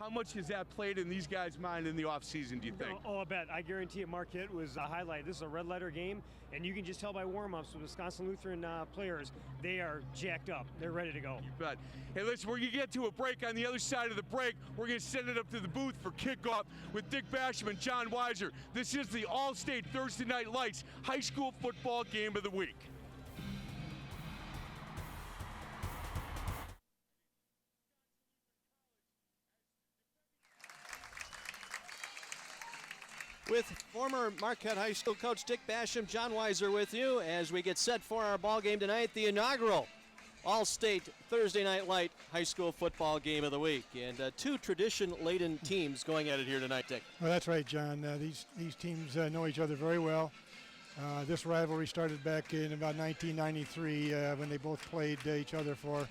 How much has that played in these guys' mind in the offseason, do you think? Oh, I bet. I guarantee it. Marquette was a highlight. This is a red letter game, and you can just tell by warm-ups with Wisconsin Lutheran players, they are jacked up. They're ready to go. You bet. Hey, listen, we're going to get to a break. On the other side of the break, we're going to send it up to the booth for kickoff with Dick Basham and John Weiser. This is the All-State Thursday Night Lights High School Football Game of the Week. With former Marquette High School coach Dick Basham, John Weiser with you as we get set for our ball game tonight, the inaugural All-State Thursday Night Light High School Football Game of the Week. And two tradition-laden teams going at it here tonight, Dick. Well, that's right, John. These teams know each other very well. This rivalry started back in about 1993 when they both played each other for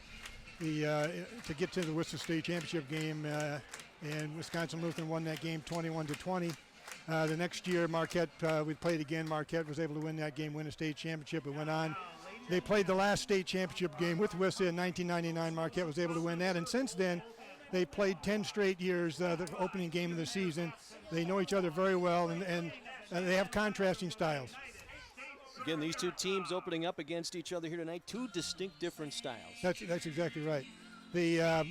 the to get to the Worcester State Championship game, and Wisconsin Lutheran won that game 21-20. The next year, Marquette, we played again. Marquette was able to win that game, win a state championship. It went on. They played the last state championship game with Worcester in 1999. Marquette was able to win that. And since then, they played 10 straight years, the opening game of the season. They know each other very well, and they have contrasting styles. Again, these two teams opening up against each other here tonight, two distinct different styles. That's exactly right. The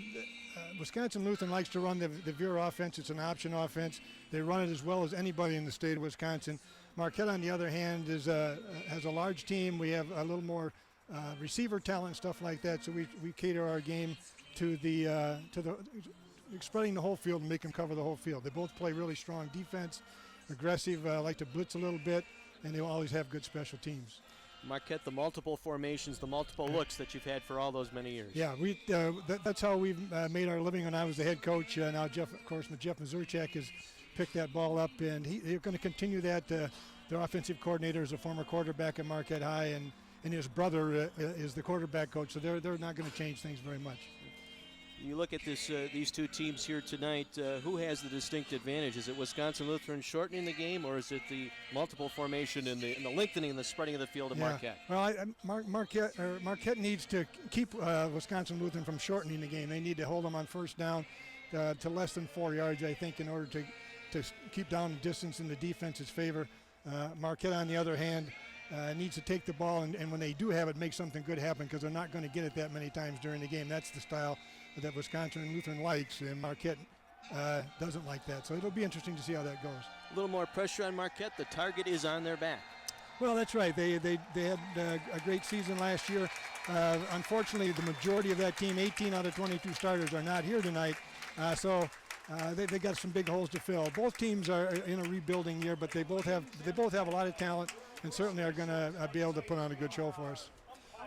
Wisconsin Lutheran likes to run the veer offense. It's an option offense. They run it as well as anybody in the state of Wisconsin. Marquette, on the other hand, has a large team. We have a little more receiver talent, stuff like that. So we cater our game to the spreading the whole field and make them cover the whole field. They both play really strong defense, aggressive, like to blitz a little bit, and they always have good special teams. Marquette, the multiple formations, the multiple looks that you've had for all those many years. Yeah, that's how we've made our living when I was the head coach. Now, Jeff Mazurchak has picked that ball up, and they're going to continue that. Their offensive coordinator is a former quarterback at Marquette High, and his brother is the quarterback coach, so they're not going to change things very much. You look at these two teams here tonight, who has the distinct advantage? Is it Wisconsin Lutheran shortening the game, or is it the multiple formation and the lengthening and the spreading of the field of Marquette? Well, Marquette needs to keep Wisconsin Lutheran from shortening the game. They need to hold them on first down to less than 4 yards, I think, in order to keep down the distance in the defense's favor. Marquette, on the other hand, needs to take the ball, and when they do have it, make something good happen, because they're not going to get it that many times during the game. That's the style that Wisconsin Lutheran likes, and Marquette doesn't like that. So it'll be interesting to see how that goes. A little more pressure on Marquette. The target is on their back. Well, that's right. They had a great season last year. Unfortunately, the majority of that team, 18 out of 22 starters, are not here tonight. So they got some big holes to fill. Both teams are in a rebuilding year, but they both have a lot of talent, and certainly are going to be able to put on a good show for us.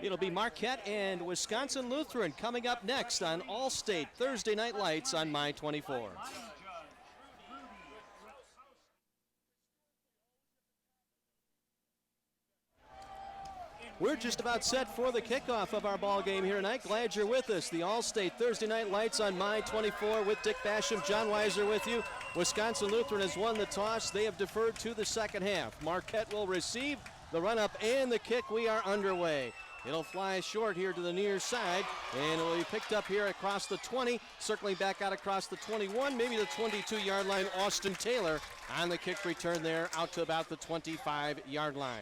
It'll be Marquette and Wisconsin Lutheran coming up next on All-State Thursday Night Lights on My 24. We're just about set for the kickoff of our ball game here tonight. Glad you're with us. The All-State Thursday Night Lights on My 24 with Dick Basham, John Weiser with you. Wisconsin Lutheran has won the toss. They have deferred to the second half. Marquette will receive the run-up and the kick. We are underway. It'll fly short here to the near side, and it will be picked up here across the 20, circling back out across the 21, maybe the 22-yard line. Austin Taylor on the kick return there out to about the 25-yard line.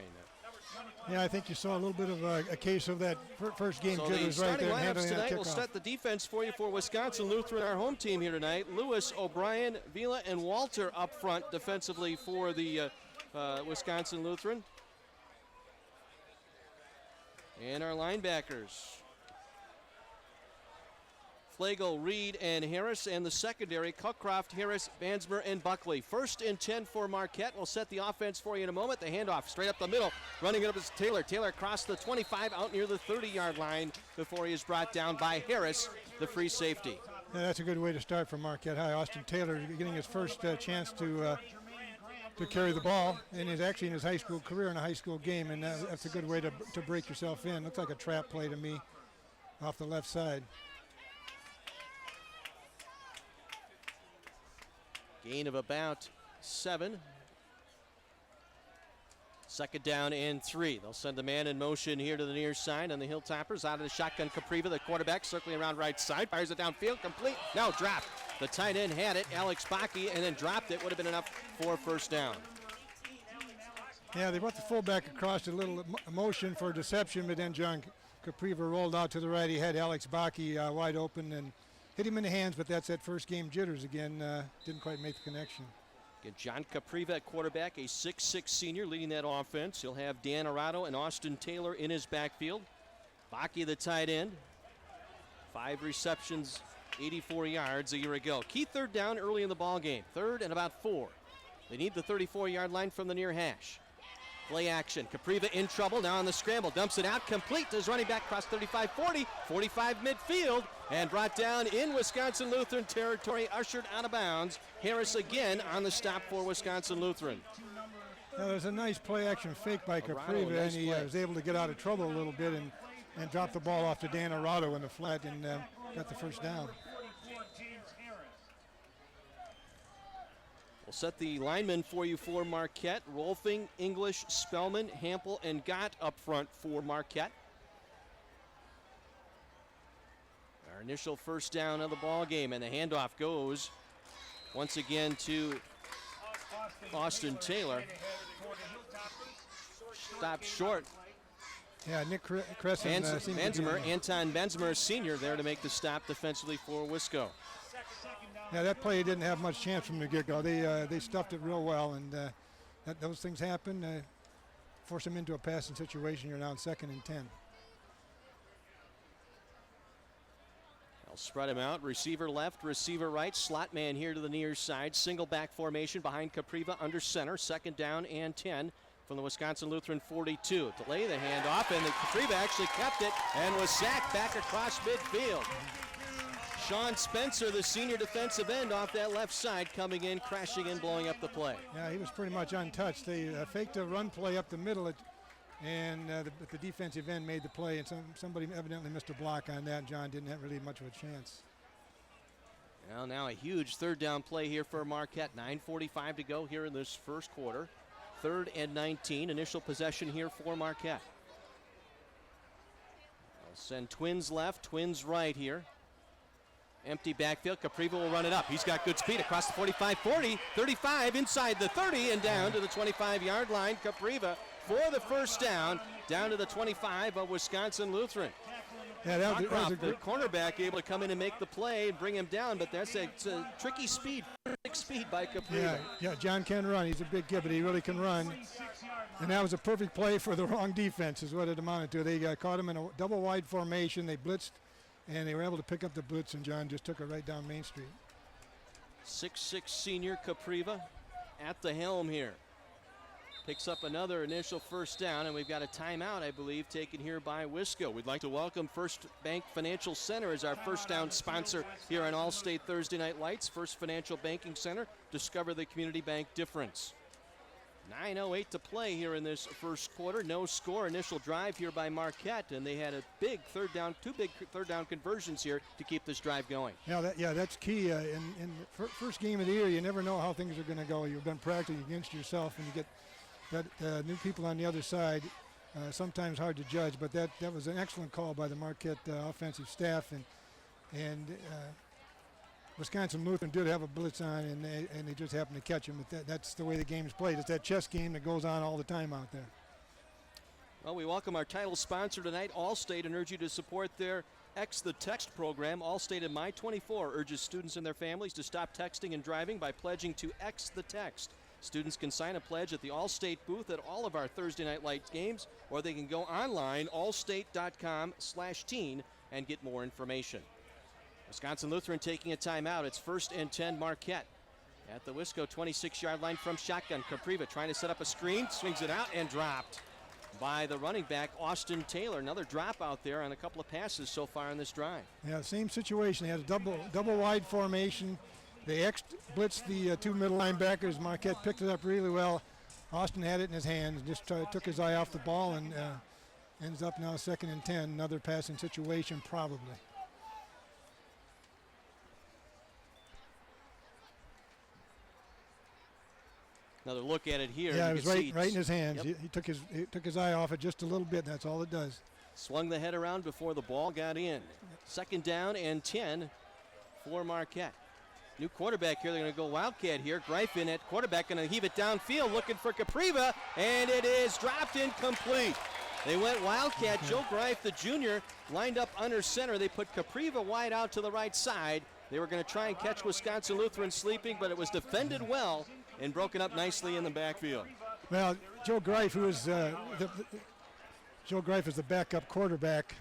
Yeah, I think you saw a little bit of a case of that first game jitters right there. Lineups tonight will set the defense for you for Wisconsin Lutheran, our home team here tonight. Lewis, O'Brien, Vila, and Walter up front defensively for the Wisconsin Lutheran. And our linebackers, Flagel, Reed, and Harris, and the secondary, Cockcroft, Harris, Bansmer, and Buckley. 1st and 10 for Marquette. We'll set the offense for you in a moment. The handoff straight up the middle. Running it up is Taylor. Taylor across the 25 out near the 30-yard line before he is brought down by Harris, the free safety. Yeah, that's a good way to start for Marquette High. Austin Taylor getting his first chance to carry the ball, and is actually in his high school career in a high school game, and that's a good way to break yourself in. Looks like a trap play to me off the left side. Gain of about 7. 2nd down and 3. They'll send the man in motion here to the near side on the Hilltoppers. Out of the shotgun, Capriva, the quarterback, circling around right side. Fires it downfield, complete. Now dropped The tight end had it, Alex Bakke, and then dropped it. Would have been enough for a first down. Yeah, they brought the fullback across a little motion for deception, but then John Capriva rolled out to the right. He had Alex Bakke wide open and hit him in the hands, but that's that first game jitters again. Didn't quite make the connection. Again, John Capriva at quarterback, a 6'6 senior leading that offense. He'll have Dan Arado and Austin Taylor in his backfield. Bakke, the tight end. 5 receptions, 84 yards a year ago. Key third down early in the ball game. 3rd and about 4. They need the 34-yard line from the near hash. Play action. Capriva in trouble. Now on the scramble. Dumps it out. Complete to his running back. Cross 35-40. 45 midfield. And brought down in Wisconsin Lutheran territory. Ushered out of bounds. Harris again on the stop for Wisconsin Lutheran. Now, there's a nice play action fake by Capriva, nice and he was able to get out of trouble a little bit and drop the ball off to Dan Arado in the flat and got the first down. We'll set the linemen for you for Marquette. Rolfing, English, Spellman, Hampel, and Gott up front for Marquette. Our initial first down of the ball game, and the handoff goes once again to Austin Taylor. Stopped short. Yeah, Nick Crescent. Anton Benzmer, senior, there to make the stop defensively for Wisco. Yeah, that play didn't have much chance from the get-go. They stuffed it real well, and those things happen. Force them into a passing situation. You're now in 2nd and 10. They'll spread him out. Receiver left, receiver right. Slot man here to the near side. Single back formation behind Capriva under center. 2nd down and 10 from the Wisconsin Lutheran 42. Delay the handoff, and Capriva actually kept it and was sacked back across midfield. Sean Spencer, the senior defensive end, off that left side, coming in, crashing in, blowing up the play. Yeah, he was pretty much untouched. They faked a run play up the middle, and the defensive end made the play, and somebody evidently missed a block on that. John didn't have really much of a chance. Well, now a huge 3rd down play here for Marquette. 9:45 to go here in this first quarter. 3rd and 19, initial possession here for Marquette. They'll send twins left, twins right here. Empty backfield. Capriva will run it up. He's got good speed across the 45, 40, 35, inside the 30, and down to the 25-yard line. Capriva for the first down, down to the 25 of Wisconsin Lutheran. Yeah, that was a the cornerback able to come in and make the play and bring him down, but that's a tricky speed, speed by Capriva. Yeah, John can run. He's a big kid, but he really can run. And that was a perfect play for the wrong defense is what it amounted to. They caught him in a double wide formation. They blitzed, and they were able to pick up the blitz, and John just took it right down Main Street. 6'6 senior Capriva at the helm here. Picks up another initial first down, and we've got a timeout, I believe, taken here by Wisco. We'd like to welcome First Bank Financial Center as our first down sponsor here on All-State Thursday Night Lights. First Financial Banking Center. Discover the community bank difference. 9:08 to play here in this first quarter. No score. Initial drive here by Marquette, and they had a big two big third down conversions here to keep this drive going. Yeah, that's key. In the first game of the year, you never know how things are going to go. You've been practicing against yourself, and you get that new people on the other side. Sometimes hard to judge, but that was an excellent call by the Marquette offensive staff, and Wisconsin Lutheran did have a blitz on, and they just happened to catch him. But that's the way the game's played. It's that chess game that goes on all the time out there. Well, we welcome our title sponsor tonight, Allstate, and urge you to support their X the Text program. Allstate and My24 urges students and their families to stop texting and driving by pledging to X the Text. Students can sign a pledge at the Allstate booth at all of our Thursday Night Lights games, or they can go online, allstate.com/teen, and get more information. Wisconsin Lutheran taking a timeout. It's 1st and 10 Marquette. At the Wisco 26-yard line from shotgun. Capriva trying to set up a screen, swings it out, and dropped by the running back, Austin Taylor. Another drop out there on a couple of passes so far in this drive. Yeah, same situation. They had a double wide formation. They blitzed the two middle linebackers. Marquette picked it up really well. Austin had it in his hands, just took his eye off the ball, and ends up now 2nd and 10. Another passing situation probably. Another look at it here. Yeah, it was right in his hands. Yep. He took his eye off it just a little bit, and that's all it does. Swung the head around before the ball got in. 2nd down and 10 for Marquette. New quarterback here. They're going to go Wildcat here. Greif in at quarterback, going to heave it downfield, looking for Capriva, and it is dropped incomplete. They went Wildcat. Joe Greif, the junior, lined up under center. They put Capriva wide out to the right side. They were going to try and catch Wisconsin Lutheran sleeping, but it was defended well and broken up nicely in the backfield. Well, Joe Greif, who is Joe Greif is the backup quarterback,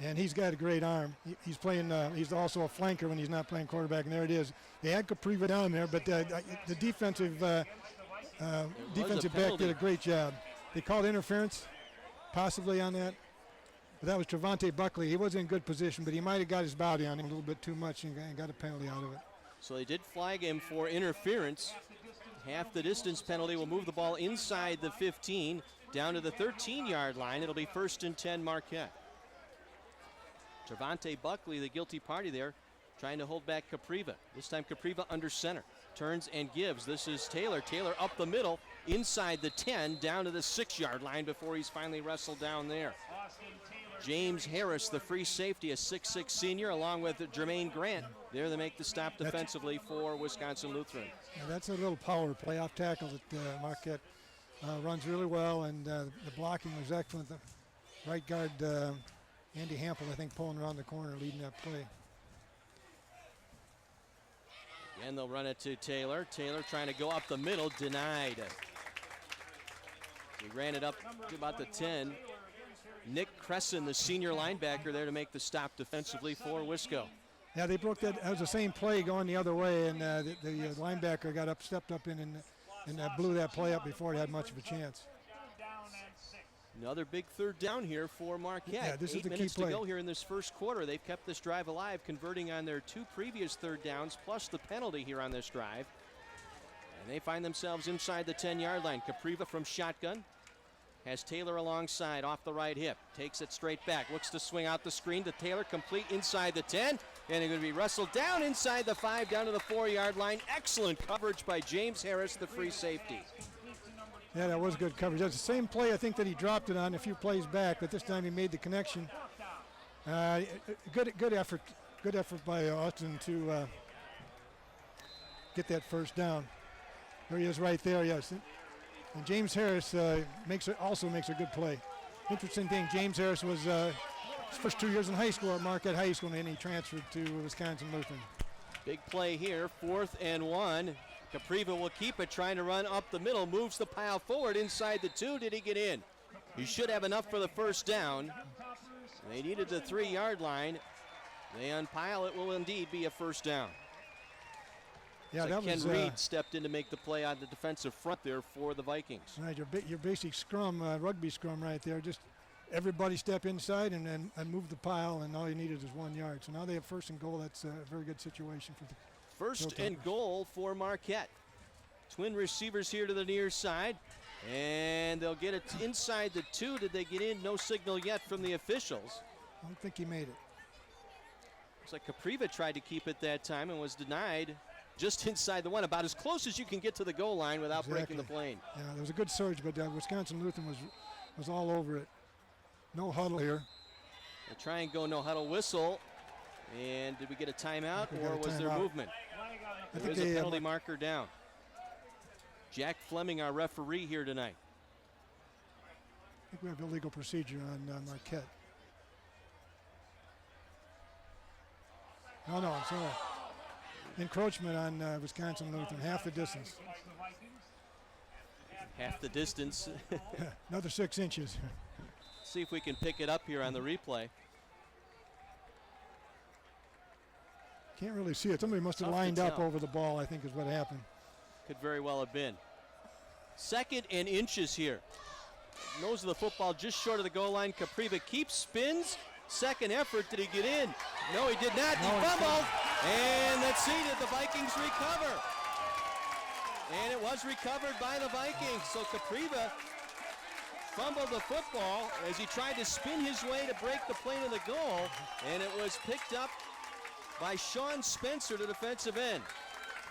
and he's got a great arm. He's playing. He's also a flanker when he's not playing quarterback, and there it is. They had Capriva down there, but the defensive back did a great job. They called interference, possibly on that. But that was Trevante Buckley. He wasn't in good position, but he might have got his body on him a little bit too much and got a penalty out of it. So they did flag him for interference. Half the distance penalty will move the ball inside the 15, down to the 13-yard line. It'll be 1st and 10 Marquette. Trevante Buckley, the guilty party there, trying to hold back Capriva. This time Capriva under center. Turns and gives. This is Taylor. Taylor up the middle, inside the 10, down to the 6-yard line before he's finally wrestled down there. James Harris, the free safety, a 6'6 senior, along with Jermaine Grant. There they make the stop defensively for Wisconsin Lutheran. Yeah, that's a little power playoff tackle that Marquette runs really well, and the blocking was excellent. The right guard, Andy Hampel, I think, pulling around the corner, leading that play. And they'll run it to Taylor. Taylor trying to go up the middle, denied. He ran it up to about the 10. Nick Cresson, the senior linebacker, there to make the stop defensively for Wisco. Yeah, they broke that. That was the same play going the other way, and the linebacker stepped up in and blew that play up before he had much of a chance. Another big third down here for Marquette. Yeah, this is the key play. 8 minutes to go here in this first quarter. They've kept this drive alive, converting on their 2 previous third downs, plus the penalty here on this drive. And they find themselves inside the 10-yard line. Capriva from shotgun. Has Taylor alongside, off the right hip. Takes it straight back. Looks to swing out the screen to Taylor, complete inside the 10. And they're going to be wrestled down inside the 5, down to the 4-yard line. Excellent coverage by James Harris, the free safety. Yeah, that was good coverage. That's the same play, I think, that he dropped it on a few plays back, but this time he made the connection. Good effort. Good effort by Austin to get that first down. There he is right there, yes. And James Harris also makes a good play. Interesting thing, James Harris was his first 2 years in high school at Marquette High School, and then he transferred to Wisconsin Lutheran. Big play here, 4th and 1. Capriva will keep it, trying to run up the middle, moves the pile forward inside the 2. Did he get in? He should have enough for the first down. They needed the 3-yard line. They unpile it, will indeed be a first down. Yeah, so that Ken was, Reed stepped in to make the play on the defensive front there for the Vikings. Right, your basic scrum, rugby scrum right there. Just everybody step inside and move the pile, and all you needed is 1 yard. So now they have 1st and goal. That's a very good situation for the 1st and goal for Marquette. Twin receivers here to the near side, and they'll get it inside the 2. Did they get in? No signal yet from the officials. I don't think he made it. Looks like Capriva tried to keep it that time and was denied just inside the 1, about as close as you can get to the goal line without breaking the plane. Yeah, there was a good surge, but Wisconsin Lutheran was all over it. No huddle here. They try and go no huddle whistle. And did we get a timeout, or was there movement? There is a penalty marker down. Jack Fleming, our referee here tonight. I think we have illegal procedure on Marquette. No, I'm sorry. Encroachment on Wisconsin Lutheran, half the distance. Half the distance. Another 6 inches. See if we can pick it up here on the replay. Can't really see it. Somebody must have lined up over the ball, I think is what happened. Could very well have been. 2nd and inches here. Nose of the football just short of the goal line. Capriva keeps, spins. 2nd effort. Did he get in? No, he did not. He fumbled. And let's see, did the Vikings recover? And it was recovered by the Vikings. So Capriva fumbled the football as he tried to spin his way to break the plane of the goal. And it was picked up by Sean Spencer, the defensive end.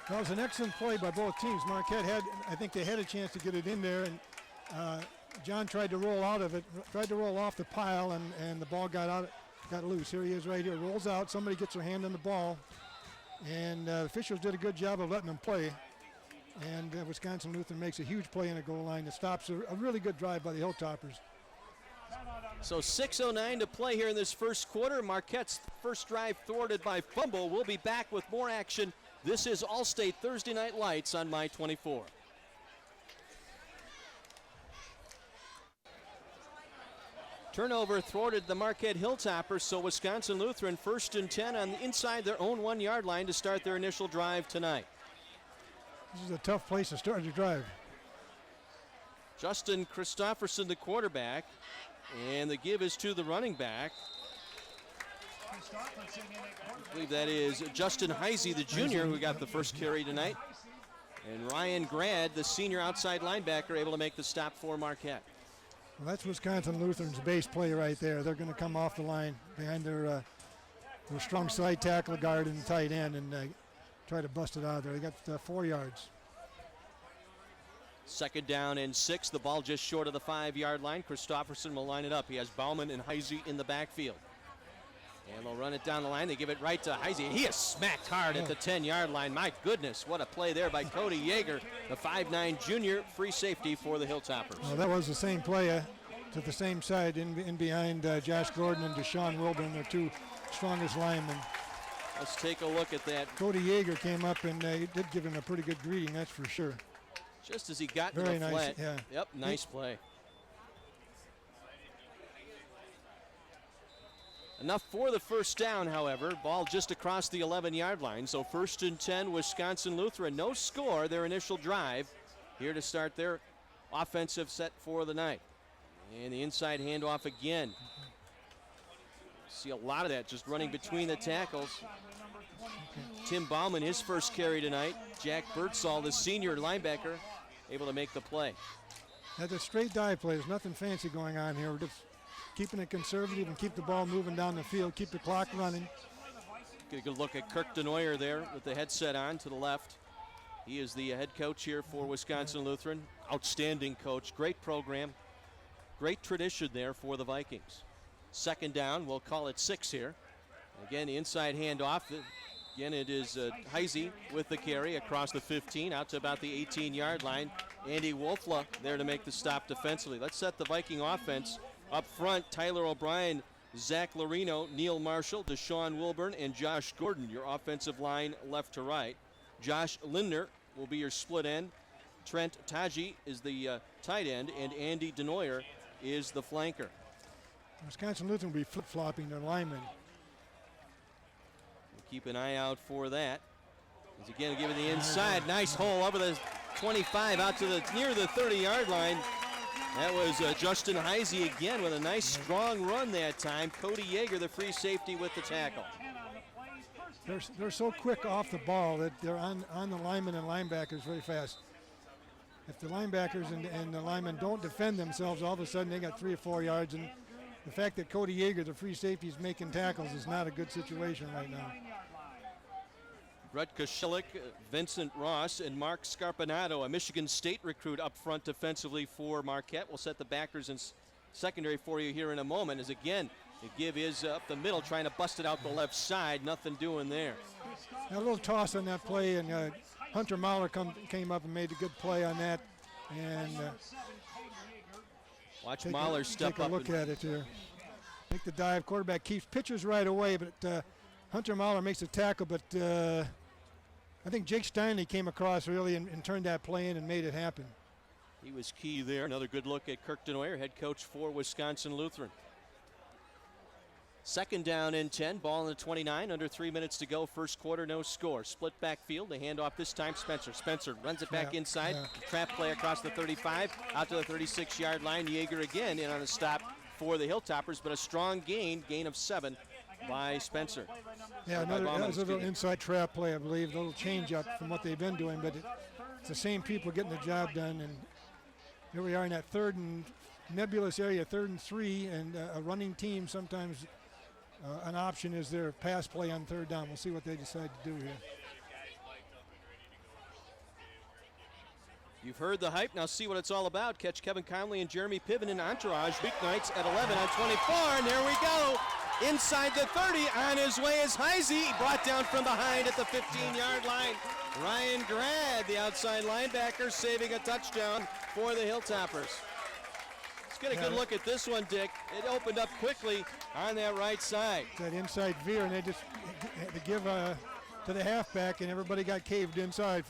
That was an excellent play by both teams. Marquette I think they had a chance to get it in there, and John tried to roll out of it, tried to roll off the pile, and the ball got loose. Here he is right here, rolls out, somebody gets their hand on the ball, And the officials did a good job of letting them play. And Wisconsin Lutheran makes a huge play in the goal line that stops a really good drive by the Hilltoppers. So 6:09 to play here in this first quarter. Marquette's first drive thwarted by fumble. We'll be back with more action. This is All-State Thursday Night Lights on My 24. Turnover thwarted the Marquette Hilltoppers, so Wisconsin Lutheran 1st and 10 on the inside their own 1-yard line to start their initial drive tonight. This is a tough place to start your drive. Justin Christofferson, the quarterback, and the give is to the running back. I believe that is Justin Heisey, the junior, who got the first carry tonight. And Ryan Grad, the senior outside linebacker, able to make the stop for Marquette. Well, that's Wisconsin Lutheran's base play right there. They're going to come off the line behind their strong side tackle, guard, and tight end, and try to bust it out there. They got 4 yards. 2nd down and 6. The ball just short of the 5-yard line. Christofferson will line it up. He has Bauman and Heisey in the backfield. And they'll run it down the line. They give it right to Heisey. He is smacked hard at the 10-yard line. My goodness, what a play there by Cody Yeager, the 5'9 junior, free safety for the Hilltoppers. Well, that was the same play to the same side in behind Josh Gordon and Deshaun Wilburn, their 2 strongest linemen. Let's take a look at that. Cody Yeager came up and did give him a pretty good greeting, that's for sure. Just as he got to Very the nice, flat. yeah. Yep, nice play. Enough for the first down, however. Ball just across the 11-yard line. So 1st and 10, Wisconsin Lutheran. No score, their initial drive. Here to start their offensive set for the night. And the inside handoff again. See a lot of that just running between the tackles. Tim Bauman, his first carry tonight. Jack Birdsall, the senior linebacker, able to make the play. That's a straight dive play. There's nothing fancy going on here. We're just keeping it conservative and keep the ball moving down the field, keep the clock running. Get a good look at Kirk Denoyer there with the headset on to the left. He is the head coach here for Wisconsin Lutheran. Outstanding coach, great program, great tradition there for the Vikings. 2nd down, we'll call it 6 here. Again, inside handoff. Again, it is Heisey with the carry across the 15 out to about the 18-yard line. Andy Wolfla there to make the stop defensively. Let's set the Viking offense up front. Tyler O'Brien, Zach Lorino, Neil Marshall, Deshaun Wilburn, and Josh Gordon, your offensive line left to right. Josh Lindner will be your split end. Trent Taji is the tight end, and Andy Denoyer is the flanker. Wisconsin Lutheran will be flip-flopping their linemen. We'll keep an eye out for that. As again, giving the inside, nice hole over the 25 out to the near the 30-yard line. That was Justin Heisey again with a nice strong run that time. Cody Yeager, the free safety, with the tackle. They're so quick off the ball that they're on the linemen and linebackers very fast. If the linebackers and the linemen don't defend themselves, all of a sudden they got 3 or 4 yards. And the fact that Cody Yeager, the free safety, is making tackles is not a good situation right now. Brett Koshilek, Vincent Ross, and Mark Scarpinato, a Michigan State recruit up front defensively for Marquette. We'll set the backers in secondary for you here in a moment. As again, the give is up the middle, trying to bust it out the left side. Nothing doing there. Now a little toss on that play, and Hunter Mahler came up and made a good play on that. And watch Mahler step up. Take a look at it here. Make the dive. Quarterback keeps pitches right away, but Hunter Mahler makes a tackle, but I think Jake Steinley came across really and turned that play in and made it happen. He was key there. Another good look at Kirk Denoyer, head coach for Wisconsin Lutheran. 2nd down and 10, ball in the 29, under 3 minutes to go. First quarter, no score. Split backfield, the handoff this time, Spencer. Spencer runs it back inside. Trap play across the 35, out to the 36-yard line. Yeager again in on the stop for the Hilltoppers, but a strong gain of 7 by Spencer. Yeah, that was a little inside trap play, I believe. A little change up from what they've been doing, but it's the same people getting the job done. And here we are in that 3rd and nebulous area, 3rd and 3, and a running team sometimes an option is their pass play on 3rd down. We'll see what they decide to do here. You've heard the hype. Now see what it's all about. Catch Kevin Conley and Jeremy Piven in Entourage weeknights at 11 on 24. And there we go. inside the 30. On his way is Heisey, brought down from behind at the 15-yard line. Ryan Grad, the outside linebacker, saving a touchdown for the Hilltoppers. Let's get a good look at this one, Dick. It opened up quickly on that right side. That inside veer, and they just had to give to the halfback, and everybody got caved inside.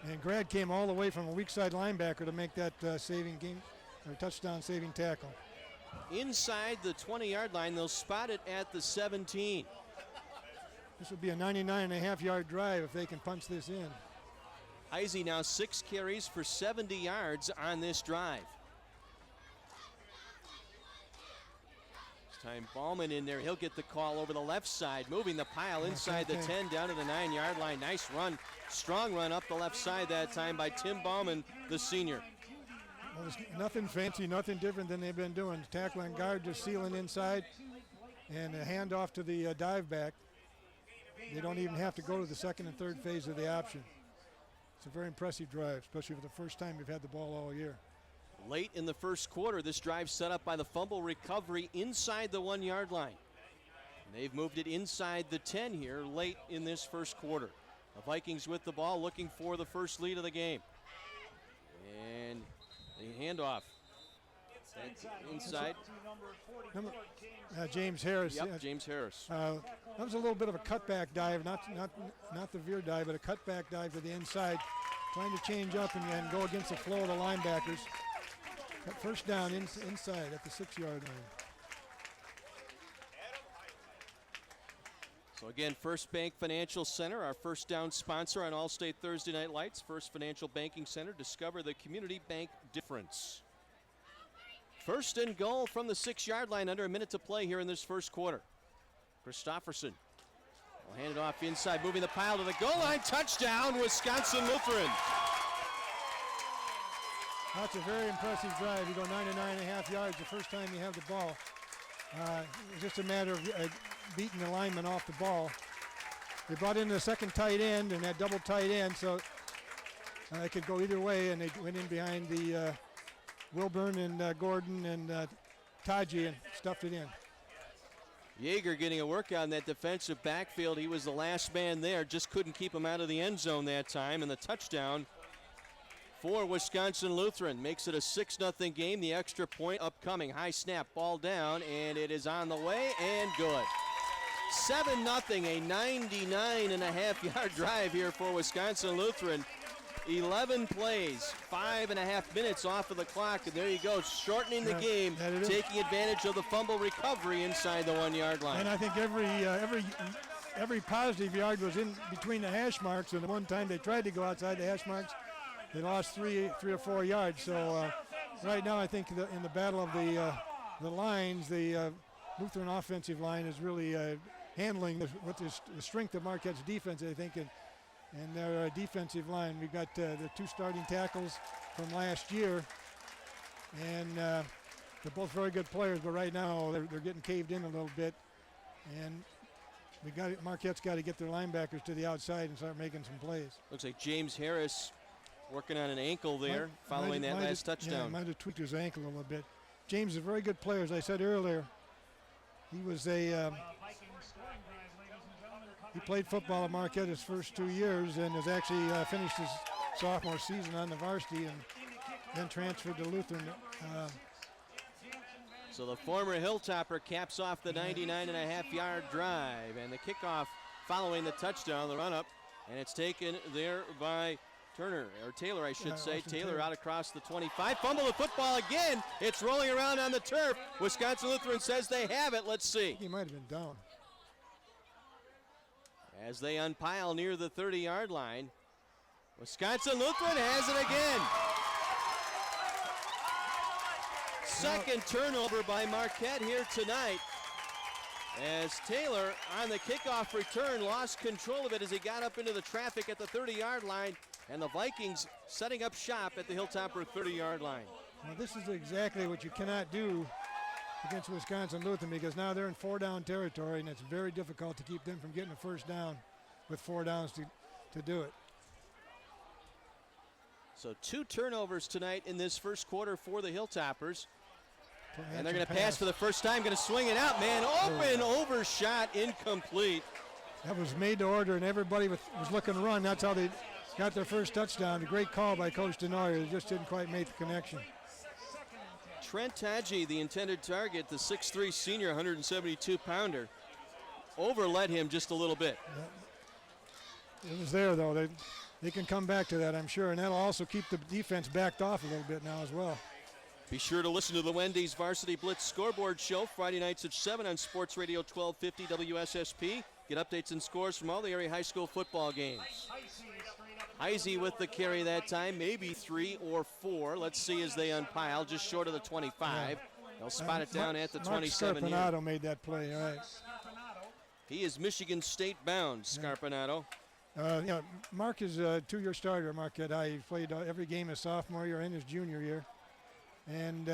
And Grad came all the way from a weak side linebacker to make that touchdown saving tackle. Inside the 20-yard line, they'll spot it at the 17. This would be a 99.5-yard drive if they can punch this in. Heisey now 6 carries for 70 yards on this drive. This time Ballman in there. He'll get the call over the left side, moving the pile inside the 10 down to the 9-yard line. Nice run, strong run up the left side that time by Tim Ballman, the senior. Well, there's nothing fancy, nothing different than they've been doing. Tackle and guard just sealing inside, and a handoff to the dive back. They don't even have to go to the second and third phase of the option. It's a very impressive drive, especially for the first time you've had the ball all year. Late in the first quarter, this drive set up by the fumble recovery inside the 1-yard line. And they've moved it inside the 10 here late in this first quarter. The Vikings with the ball, looking for the first lead of the game. And the handoff. Inside. James Harris. Yep, James Harris. That was a little bit of a cutback dive, not the veer dive, but a cutback dive to the inside, trying to change up and go against the flow of the linebackers. Got first down inside at the 6-yard line. So again, First Bank Financial Center, our first down sponsor on All-State Thursday Night Lights. First Financial Banking Center, discover the community bank difference. First and goal from the 6-yard line, under a minute to play here in this first quarter. Christofferson will hand it off inside, moving the pile to the goal line. Touchdown, Wisconsin Lutheran. That's a very impressive drive. You go 99.5 yards the first time you have the ball. It's just a matter of beating the lineman off the ball. They brought in the second tight end and that double tight end, so it could go either way, and they went in behind the Wilburn and Gordon and Taji and stuffed it in. Yeager getting a workout in that defensive backfield. He was the last man there, just couldn't keep him out of the end zone that time, and the touchdown for Wisconsin Lutheran makes it a 6-0 game. The extra point upcoming. High snap, ball down, and it is on the way and good. 7-0, a 99.5-yard drive here for Wisconsin Lutheran. 11 plays, 5.5 minutes off of the clock, and there you go, shortening the game, taking advantage of the fumble recovery inside the 1-yard line. And I think every positive yard was in between the hash marks, and the one time they tried to go outside the hash marks, they lost three or 4 yards. So right now, I think in the battle of the lines, the Lutheran offensive line is really handling with the strength of Marquette's defense, I think, and their defensive line. We've got the 2 starting tackles from last year, and they're both very good players, but right now they're getting caved in a little bit, and Marquette's got to get their linebackers to the outside and start making some plays. Looks like James Harris working on an ankle there following that last touchdown. Yeah, might have tweaked his ankle a little bit. James is a very good player, as I said earlier. He was he played football at Marquette his first 2 years and has actually finished his sophomore season on the varsity and then transferred to Lutheran. So the former Hilltopper caps off the 99.5-yard drive, and the kickoff following the touchdown, the run-up, and it's taken there by Taylor, I should say. Taylor out across the 25. Fumble the football again. It's rolling around on the turf. Wisconsin Lutheran says they have it. Let's see. He might have been down. As they unpile near the 30-yard line, Wisconsin Lutheran has it again. Second turnover by Marquette here tonight, as Taylor on the kickoff return lost control of it as he got up into the traffic at the 30-yard line, and the Vikings setting up shop at the Hilltopper 30-yard line. Well, this is exactly what you cannot do against Wisconsin Lutheran, because now they're in 4-down territory, and it's very difficult to keep them from getting a first down with 4 downs to do it. So 2 turnovers tonight in this first quarter for the Hilltoppers. And they're going to pass for the first time, going to swing it out, man. Open, overshot, incomplete. That was made to order, and everybody was looking to run. That's how they got their first touchdown. A great call by Coach Denoyer. They just didn't quite make the connection. Trent Tadji, the intended target, the 6'3 senior, 172-pounder, overled him just a little bit. Yeah. It was there, though. They can come back to that, I'm sure, and that'll also keep the defense backed off a little bit now as well. Be sure to listen to the Wendy's Varsity Blitz Scoreboard Show Friday nights at 7 on Sports Radio 1250 WSSP. Get updates and scores from all the area high school football games. Heisey with the carry that time, maybe 3 or 4. Let's see as they unpile, just short of the 25. Yeah. They'll spot it down at the 27 here. Scarpinato made that play, all right. He is Michigan State bound, Scarpinato. Mark is a 2-year starter, Marquette High. He played every game his sophomore year and his junior year. And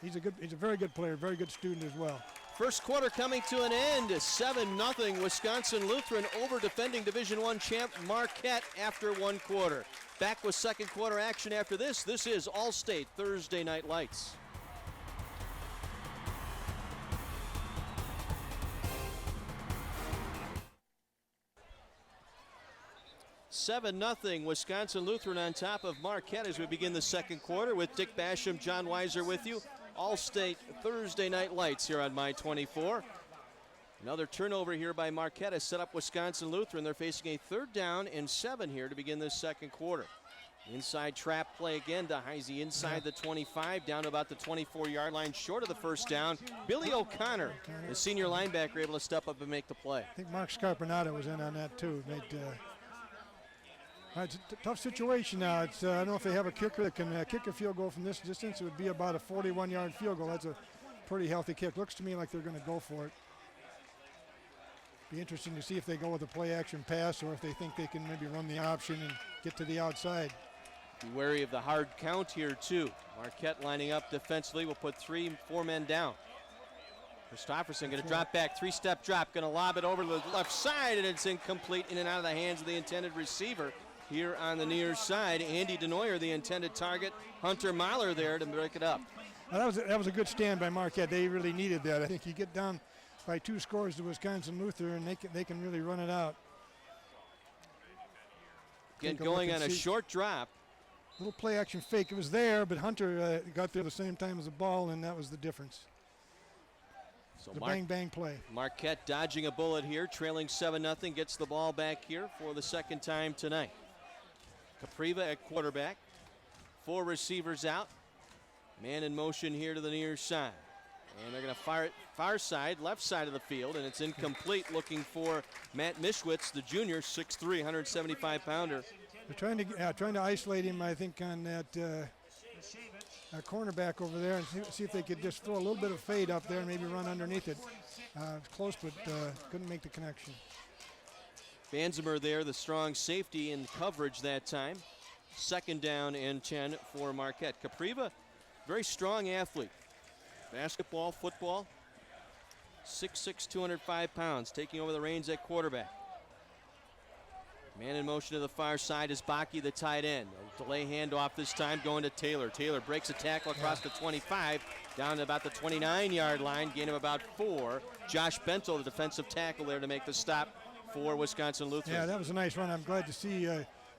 he's a very good player, very good student as well. First quarter coming to an end. 7-0 Wisconsin Lutheran over defending Division I champ Marquette after 1 quarter. Back with second quarter action after this. This is All-State Thursday Night Lights. (7-0) Wisconsin Lutheran on top of Marquette as we begin the second quarter with Dick Basham, John Weiser with you. All-State Thursday Night Lights here on My 24. Another turnover here by Marquette has set up Wisconsin Lutheran. They're facing a 3rd down and 7 here to begin this second quarter. Inside trap play again to Heisey inside the 25, down to about the 24-yard line, short of the first down. Billy O'Connor, the senior linebacker, able to step up and make the play. I think Mark Scarpinato was in on that too. It's a tough situation now. I don't know if they have a kicker that can kick a field goal from this distance. It would be about a 41-yard field goal. That's a pretty healthy kick. Looks to me like they're going to go for it. Be interesting to see if they go with a play-action pass or if they think they can maybe run the option and get to the outside. Be wary of the hard count here, too. Marquette lining up defensively will put 3-4 men down. Christopherson going to drop back, 3-step drop, going to lob it over to the left side, and it's incomplete in and out of the hands of the intended receiver. Here on the near side, Andy Denoyer, the intended target. Hunter Mahler there to break it up. Well, that was a good stand by Marquette. They really needed that. I think you get down by 2 scores to Wisconsin Lutheran, and they can really run it out. Again, going on a short drop. Little play action fake. It was there, but Hunter got there at the same time as the ball, and that was the difference. So the bang play. Marquette dodging a bullet here, trailing 7-0, gets the ball back here for the second time tonight. Capriva at quarterback. 4 receivers out. Man in motion here to the near side. And they're going to fire it far side, left side of the field, and it's incomplete, looking for Matt Mischwitz, the junior, 6'3", 175-pounder. They're trying to isolate him, I think, on that cornerback over there and see if they could just throw a little bit of fade up there and maybe run underneath it. It's close, but couldn't make the connection. Banzemer there, the strong safety in coverage that time. 2nd down and 10 for Marquette. Capriva, very strong athlete. Basketball, football, 6'6", 205 pounds, taking over the reins at quarterback. Man in motion to the far side is Baki, the tight end. A delay handoff this time going to Taylor. Taylor breaks a tackle across the 25, down to about the 29-yard line, gain of about 4. Josh Bentel, the defensive tackle there to make the stop for Wisconsin Lutheran. Yeah, that was a nice run. I'm glad to see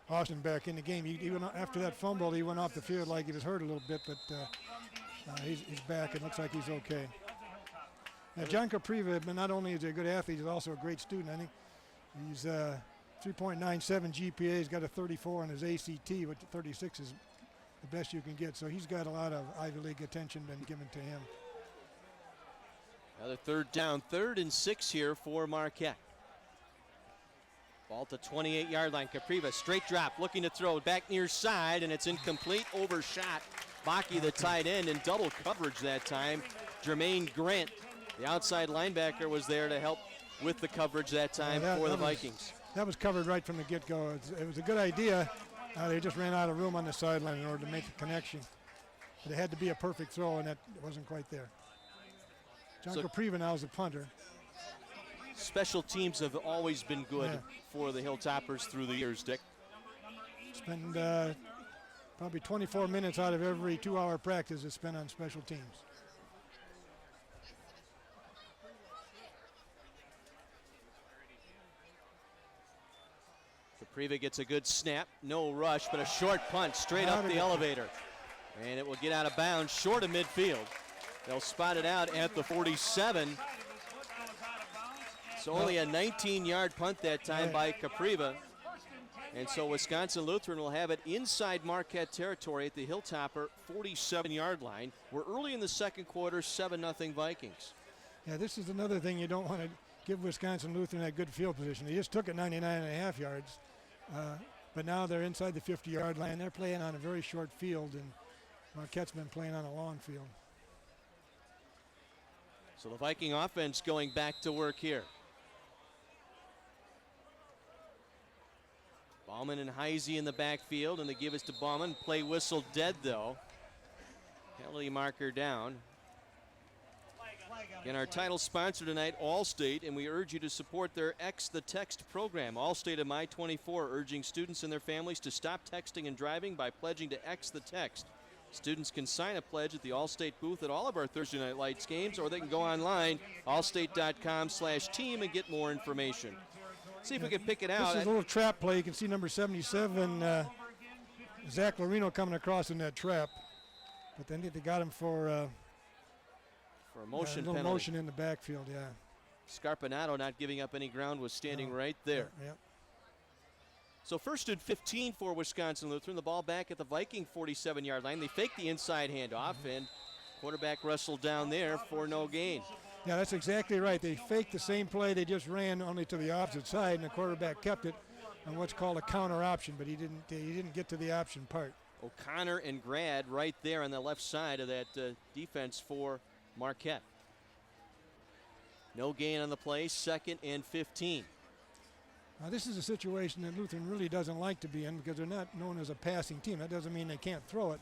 Austin back in the game. He went, after that fumble, he went off the field like he was hurt a little bit, but he's back. It looks like he's okay. Now, John Capriva, not only is he a good athlete, he's also a great student. I think he's 3.97 GPA. He's got a 34 on his ACT, which 36 is the best you can get. So he's got a lot of Ivy League attention been given to him. Another 3rd down, 3rd and 6 here for Marquette. Ball to 28-yard line. Capriva, straight drop, looking to throw back near side, and it's incomplete. Overshot. Baki, the tight end, in double coverage that time. Jermaine Grant, the outside linebacker, was there to help with the coverage that time for the Vikings. That was covered right from the get-go. It was a good idea. They just ran out of room on the sideline in order to make the connection. But it had to be a perfect throw, and that wasn't quite there. John Capriva now is a punter. Special teams have always been good for the Hilltoppers through the years, Dick. Spend probably 24 minutes out of every 2-hour practice is spent on special teams. Capriva gets a good snap, no rush, but a short punt straight up the elevator. And it will get out of bounds short of midfield. They'll spot it out at the 47. It's only a 19-yard punt that time by Capriva. And so Wisconsin Lutheran will have it inside Marquette territory at the Hilltopper 47-yard line. We're early in the second quarter, 7-0 Vikings. Yeah, this is another thing you don't want to give Wisconsin Lutheran that good field position. They just took it 99.5 yards, but now they're inside the 50-yard line. They're playing on a very short field, and Marquette's been playing on a long field. So the Viking offense going back to work here. Bauman and Heise in the backfield, and the give is to Bauman. Play whistle dead, though. Penalty marker down. And our title sponsor tonight, Allstate, and we urge you to support their X the Text program. Allstate of My24 urging students and their families to stop texting and driving by pledging to X the Text. Students can sign a pledge at the Allstate booth at all of our Thursday Night Lights games, or they can go online, allstate.com/team, and get more information. See if we can pick it out. This is a little trap play. You can see number 77, Zach Lorino coming across in that trap. But then they got him for a motion little penalty. motion in the backfield, yeah. Scarpinato not giving up any ground, was standing right there. Yeah. So first and 15 for Wisconsin Lutheran. The ball back at the Viking 47-yard line. They fake the inside handoff, and quarterback wrestled down there for no gain. Yeah, that's exactly right. They faked the same play. They just ran only to the opposite side, and the quarterback kept it on what's called a counter option, but he didn't get to the option part. O'Connor and Grad right there on the left side of that defense for Marquette. No gain on the play, 2nd and 15. Now, this is a situation that Lutheran really doesn't like to be in because they're not known as a passing team. That doesn't mean they can't throw it.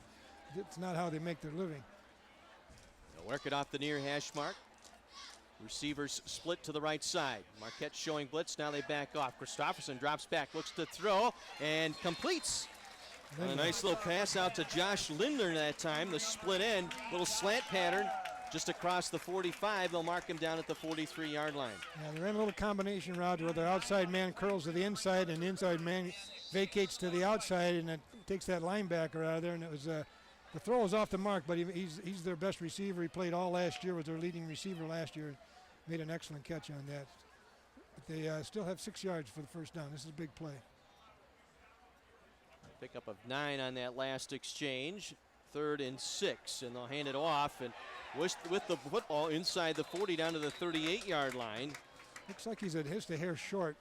It's not how they make their living. They'll work it off the near hash mark. Receivers split to the right side. Marquette showing blitz. Now they back off. Christopherson drops back, looks to throw, and completes. And a nice little pass out to Josh Lindner that time. The split end, little slant pattern just across the 45. They'll mark him down at the 43-yard line. Yeah, they're in a little combination route where their outside man curls to the inside and the inside man vacates to the outside, and it takes that linebacker out of there. And it was the throw is off the mark, but he's their best receiver. He played all last year, was their leading receiver last year. Made an excellent catch on that. But they still have 6 yards for the first down. This is a big play. Pickup of 9 on that last exchange. 3rd and 6, and they'll hand it off, and with the football inside the 40 down to the 38-yard line. Looks like he's just a hair short.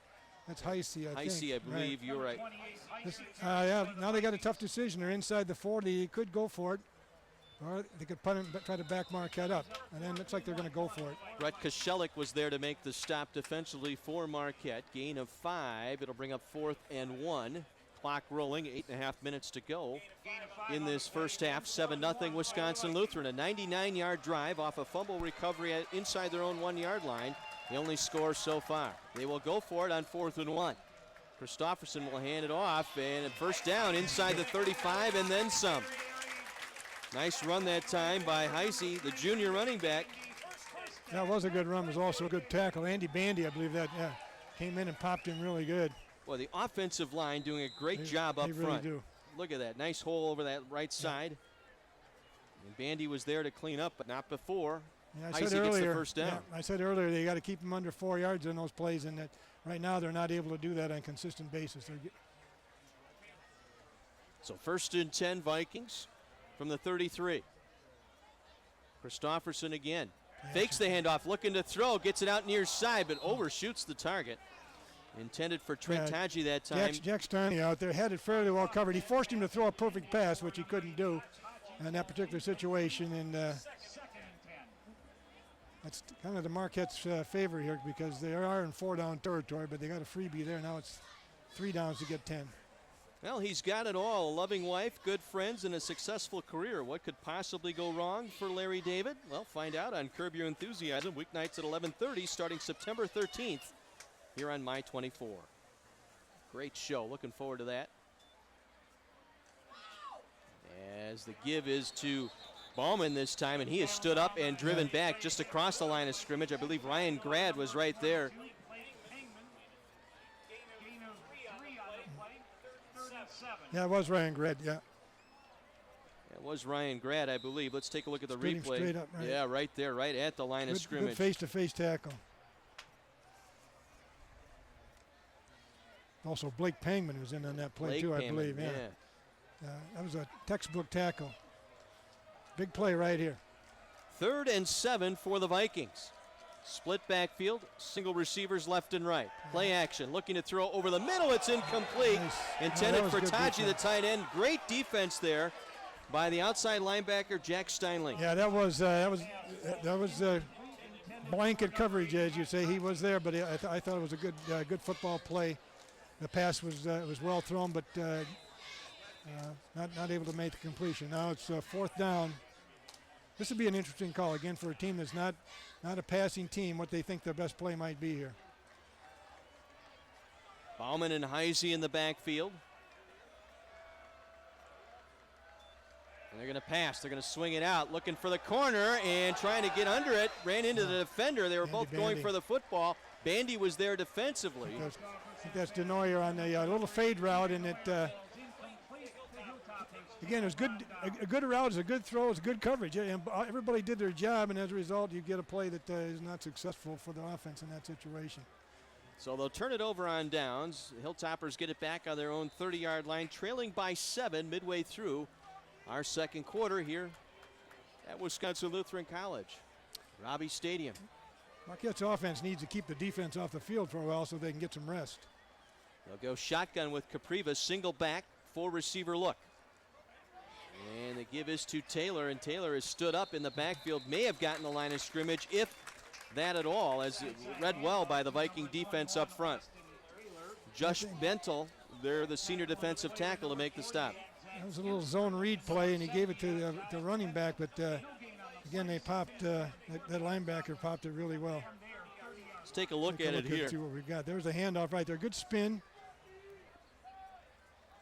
That's Heise, I think. I believe. Right. You're right. Yeah, now they got a tough decision. They're inside the 40. He could go for it, or they could punt it, try to back Marquette up. And then it looks like they're going to go for it. Brett Koschelik was there to make the stop defensively for Marquette. Gain of 5. It'll bring up 4th and 1. Clock rolling, 8.5 minutes to go in this first half. 7-0 Wisconsin Lutheran. A 99-yard drive off a fumble recovery inside their own 1-yard line. The only score so far. They will go for it on 4th and 1. Christopherson will hand it off, and a first down inside the 35 and then some. Nice run that time by Heise, the junior running back. That was a good run. It was also a good tackle. Andy Bandy, I believe that, came in and popped him really good. Well, the offensive line doing a great job up front. Really do. Look at that. Nice hole over that right side. And Bandy was there to clean up, but not before. Yeah, Heise gets the first down. Yeah, I said earlier they got to keep them under 4 yards in those plays, and that right now they're not able to do that on a consistent basis. So 1st and 10 Vikings from the 33. Christopherson again. Fakes the handoff, looking to throw, gets it out near side, but overshoots the target. Intended for Trent Taggi that time. Jack Starney out there had it fairly well covered. He forced him to throw a perfect pass, which he couldn't do in that particular situation. And that's kind of the Marquette's favor here because they are in 4-down territory, but they got a freebie there. Now it's 3 downs to get 10. Well, he's got it all. A loving wife, good friends, and a successful career. What could possibly go wrong for Larry David? Well, find out on Curb Your Enthusiasm, weeknights at 11:30 starting September 13th. Here on My24. Great show. Looking forward to that. As the give is to Bauman this time, and he has stood up and driven back just across the line of scrimmage. I believe Ryan Grad was right there. Yeah, it was Ryan Grad, yeah. It was Ryan Grad, I believe. Let's take a look at the Straight replay. straight up, right. Yeah, right there, right at the line of Good scrimmage. face-to-face tackle. Also, Blake Pangman was in on that play, Blake too, I Pangman, believe. Yeah. That was a textbook tackle. Big play right here. 3rd and 7 for the Vikings. Split backfield, single receivers left and right. Play action, looking to throw over the middle. It's incomplete. Nice. Intended was for good Taji, the defense. tight end. Great defense there by the outside linebacker, Jack Steinling. Yeah, that was blanket coverage, as you say. He was there, but I thought it was a good football play. The pass was well thrown, but not able to make the completion. Now it's 4th down. This would be an interesting call again for a team that's not a passing team. What they think their best play might be here. Bauman and Heisey in the backfield. And they're going to pass. They're going to swing it out, looking for the corner and trying to get under it. Ran into the defender. They were both going for the football. Bandy was there defensively. I think that's Denoyer on the little fade route, and it again, it was good. A good route is a good throw. It's good coverage. And everybody did their job, and as a result, you get a play that is not successful for the offense in that situation. So they'll turn it over on downs. The Hilltoppers get it back on their own 30-yard line, trailing by 7 midway through our 2nd quarter here at Wisconsin Lutheran College. Robbie Stadium. Marquette's offense needs to keep the defense off the field for a while so they can get some rest. They'll go shotgun with Capriva, single back, 4 receiver look. And the give is to Taylor, and Taylor has stood up in the backfield, may have gotten the line of scrimmage, if that at all, as read well by the Viking defense up front. Josh Bentel, they're the senior defensive tackle to make the stop. That was a little zone read play, and he gave it to the running back, but again, they popped, that linebacker popped it really well. Let's take a look at it here. See what we've got. There's a handoff right there. Good spin.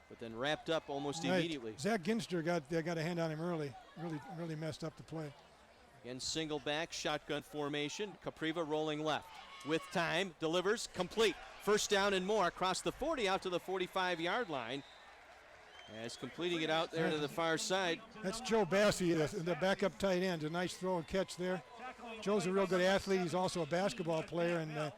But then wrapped up almost Right. immediately. Zach Ginster got a hand on him early. Really messed up the play. Again, single back, shotgun formation. Capriva rolling left. With time, delivers, complete. 1st down and more across the 40 out to the 45-yard line. As completing it out there to the far side. That's Joe Bassey, the backup tight end. A nice throw and catch there. Joe's a real good athlete. He's also a basketball player. And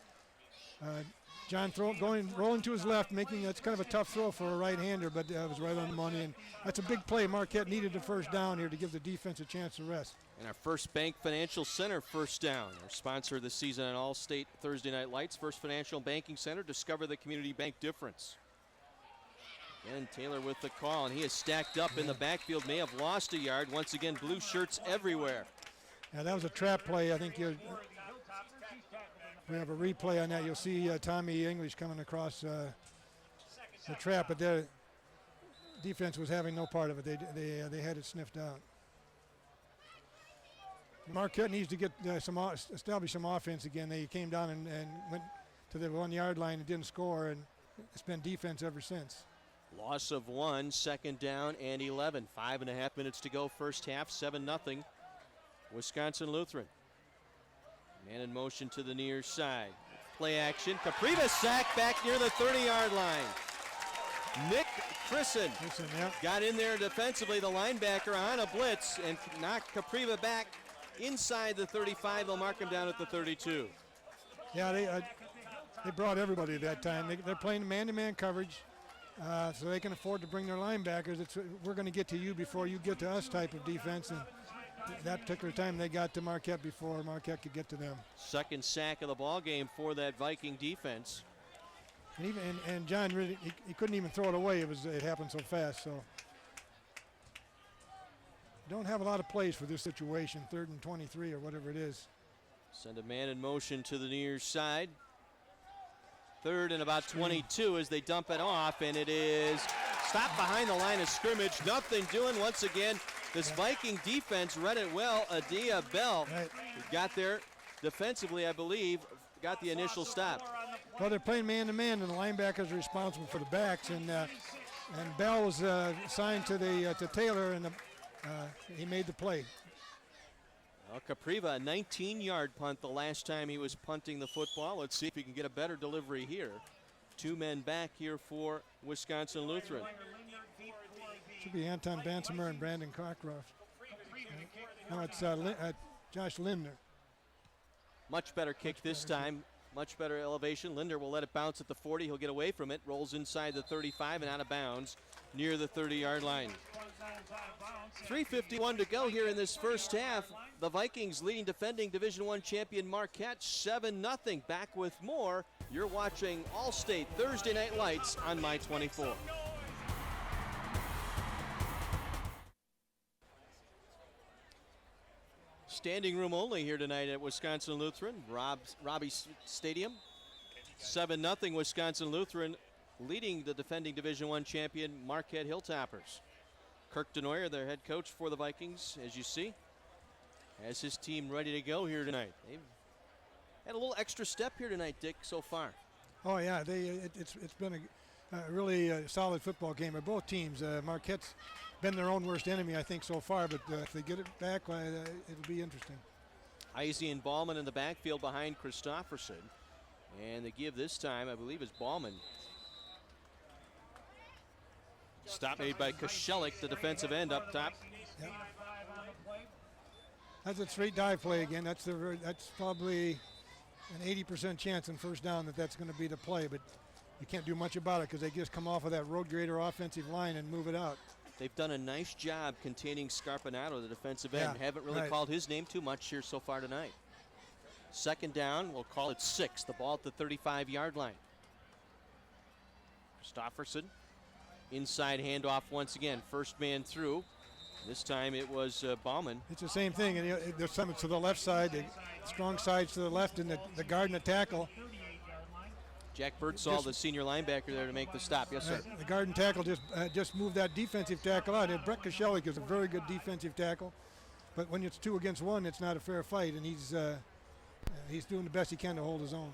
John rolling to his left, that's kind of a tough throw for a right-hander, but it was right on the money. And that's a big play. Marquette needed the 1st down here to give the defense a chance to rest. And our First Bank Financial Center 1st down. Our sponsor this season on All-State Thursday Night Lights. First Financial Banking Center. Discover the community bank difference. And Taylor with the call, and he is stacked up in the backfield. May have lost a yard. Once again, blue shirts everywhere. Yeah, that was a trap play. I think we have a replay on that. You'll see Tommy English coming across the trap, but their defense was having no part of it. They had it sniffed out. Marquette needs to get establish some offense again. They came down and went to the 1-yard line and didn't score, and it's been defense ever since. Loss of 1, 2nd down and 11. 5.5 minutes to go, first half, 7-0. Wisconsin Lutheran. Man in motion to the near side. Play action. Capriva sack back near the 30-yard line. Nick Crisson got in there defensively, the linebacker on a blitz, and knocked Capriva back inside the 35. They'll mark him down at the 32. Yeah, they brought everybody that time. They're playing man-to-man coverage, so they can afford to bring their linebackers. We're going to get to you before you get to us type of defense. And that particular time they got to Marquette before Marquette could get to them. 2nd sack of the ball game for that Viking defense. And John really he couldn't even throw it away. It happened so fast. So don't have a lot of plays for this situation. 3rd and 23 or whatever it is. Send a man in motion to the near side. 3rd and about 22 as they dump it off, and it is stopped behind the line of scrimmage. Nothing doing once again. This Viking defense read it well. Adia Bell got there defensively, I believe, got the initial stop. Well, they're playing man-to-man, and the linebackers are responsible for the backs. And Bell was assigned to Taylor, and he made the play. Well, Capriva, a 19-yard punt the last time he was punting the football. Let's see if he can get a better delivery here. 2 men back here for Wisconsin Lutheran. Should be Anton Bansimer and Brandon Cockcroft. No, it's Josh Lindner. Much better kick this time. Much better elevation. Linder will let it bounce at the 40. He'll get away from it. Rolls inside the 35 and out of bounds near the 30-yard line. 3:51 to go here in this first half. The Vikings leading defending Division I champion Marquette 7-0. Back with more. You're watching All-State Thursday Night Lights on My 24. Standing room only here tonight at Wisconsin Lutheran, Robbie Stadium. 7-0 Wisconsin Lutheran leading the defending Division I champion Marquette Hilltoppers. Kirk DeNoyer, their head coach for the Vikings, as you see, has his team ready to go here tonight. They've had a little extra step here tonight, Dick, so far. Oh yeah, it's been a really solid football game by both teams. Marquette's been their own worst enemy, I think, so far, but if they get it back, it'll be interesting. Heisey and Ballman in the backfield behind Christofferson. And the give this time, I believe, is Ballman. Stop made by Koschelik, the defensive end up top. Yep. That's a straight dive play again. That's probably an 80% chance in first down that's going to be the play, but you can't do much about it because they just come off of that road grader offensive line and move it out. They've done a nice job containing Scarpinato, the defensive end. Yeah, Haven't really called his name too much here so far tonight. Second down, we'll call it 6. The ball at the 35-yard line. Christofferson, inside handoff once again. First man through. This time it was Bauman. It's the same thing. And there's some to the left side, the strong sides to the left, and the guard and the tackle. Jack Birdsall, the senior linebacker there to make the stop. Yes, sir. The guard and tackle just moved that defensive tackle out. And Brett Koschelik is a very good defensive tackle. But when it's 2 against 1, it's not a fair fight, and he's doing the best he can to hold his own.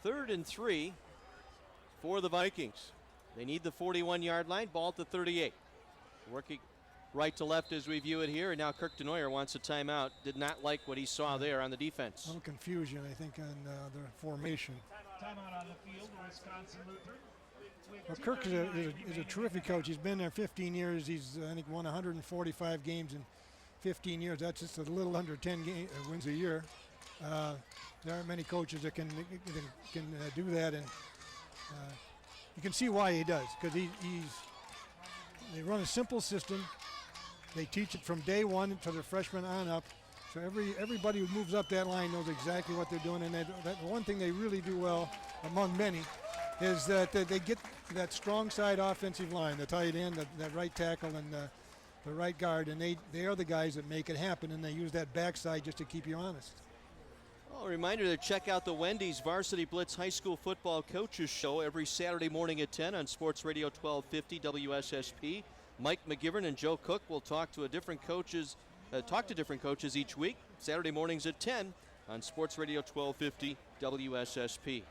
3rd and 3 for the Vikings. They need the 41-yard line, ball at the 38. Working right to left as we view it here, and now Kirk DeNoyer wants a timeout. Did not like what he saw there on the defense. A little confusion, I think, on the formation. Timeout on the field, Wisconsin Lutheran. Well, Kirk is a terrific coach. He's been there 15 years. He's, I think, won 145 games in 15 years. That's just a little under 10 wins a year. There aren't many coaches that can do that, and you can see why he does, because they run a simple system. They teach it from day one to the freshman on up. So everybody who moves up that line knows exactly what they're doing. And the one thing they really do well, among many, is that they get that strong side offensive line, the tight end, that right tackle, and the right guard. And they are the guys that make it happen, and they use that backside just to keep you honest. Well, a reminder to check out the Wendy's Varsity Blitz High School Football Coaches Show every Saturday morning at 10 on Sports Radio 1250 WSSP. Mike McGivern and Joe Cook will talk to different coaches each week. Saturday mornings at 10 on Sports Radio 1250 WSSP.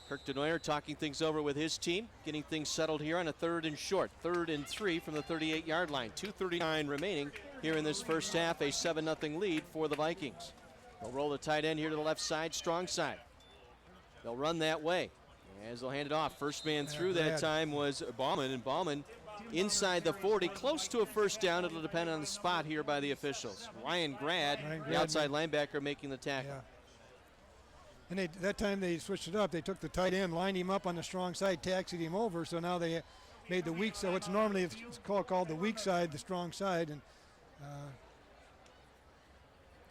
Kirk DeNoyer talking things over with his team, getting things settled here on a 3rd and short. 3rd and 3 from the 38-yard line. 2:39 remaining here in this first half. A 7-0 lead for the Vikings. They'll roll the tight end here to the left side, strong side. They'll run that way as they'll hand it off. First man through that time was Bauman, and Bauman inside the 40, close to a first down. It'll depend on the spot here by the officials. Ryan Grad, the outside linebacker, making the tackle. Yeah. And that time they switched it up. They took the tight end, lined him up on the strong side, taxied him over. So now they made the weak. So it's normally it's called the weak side, the strong side, and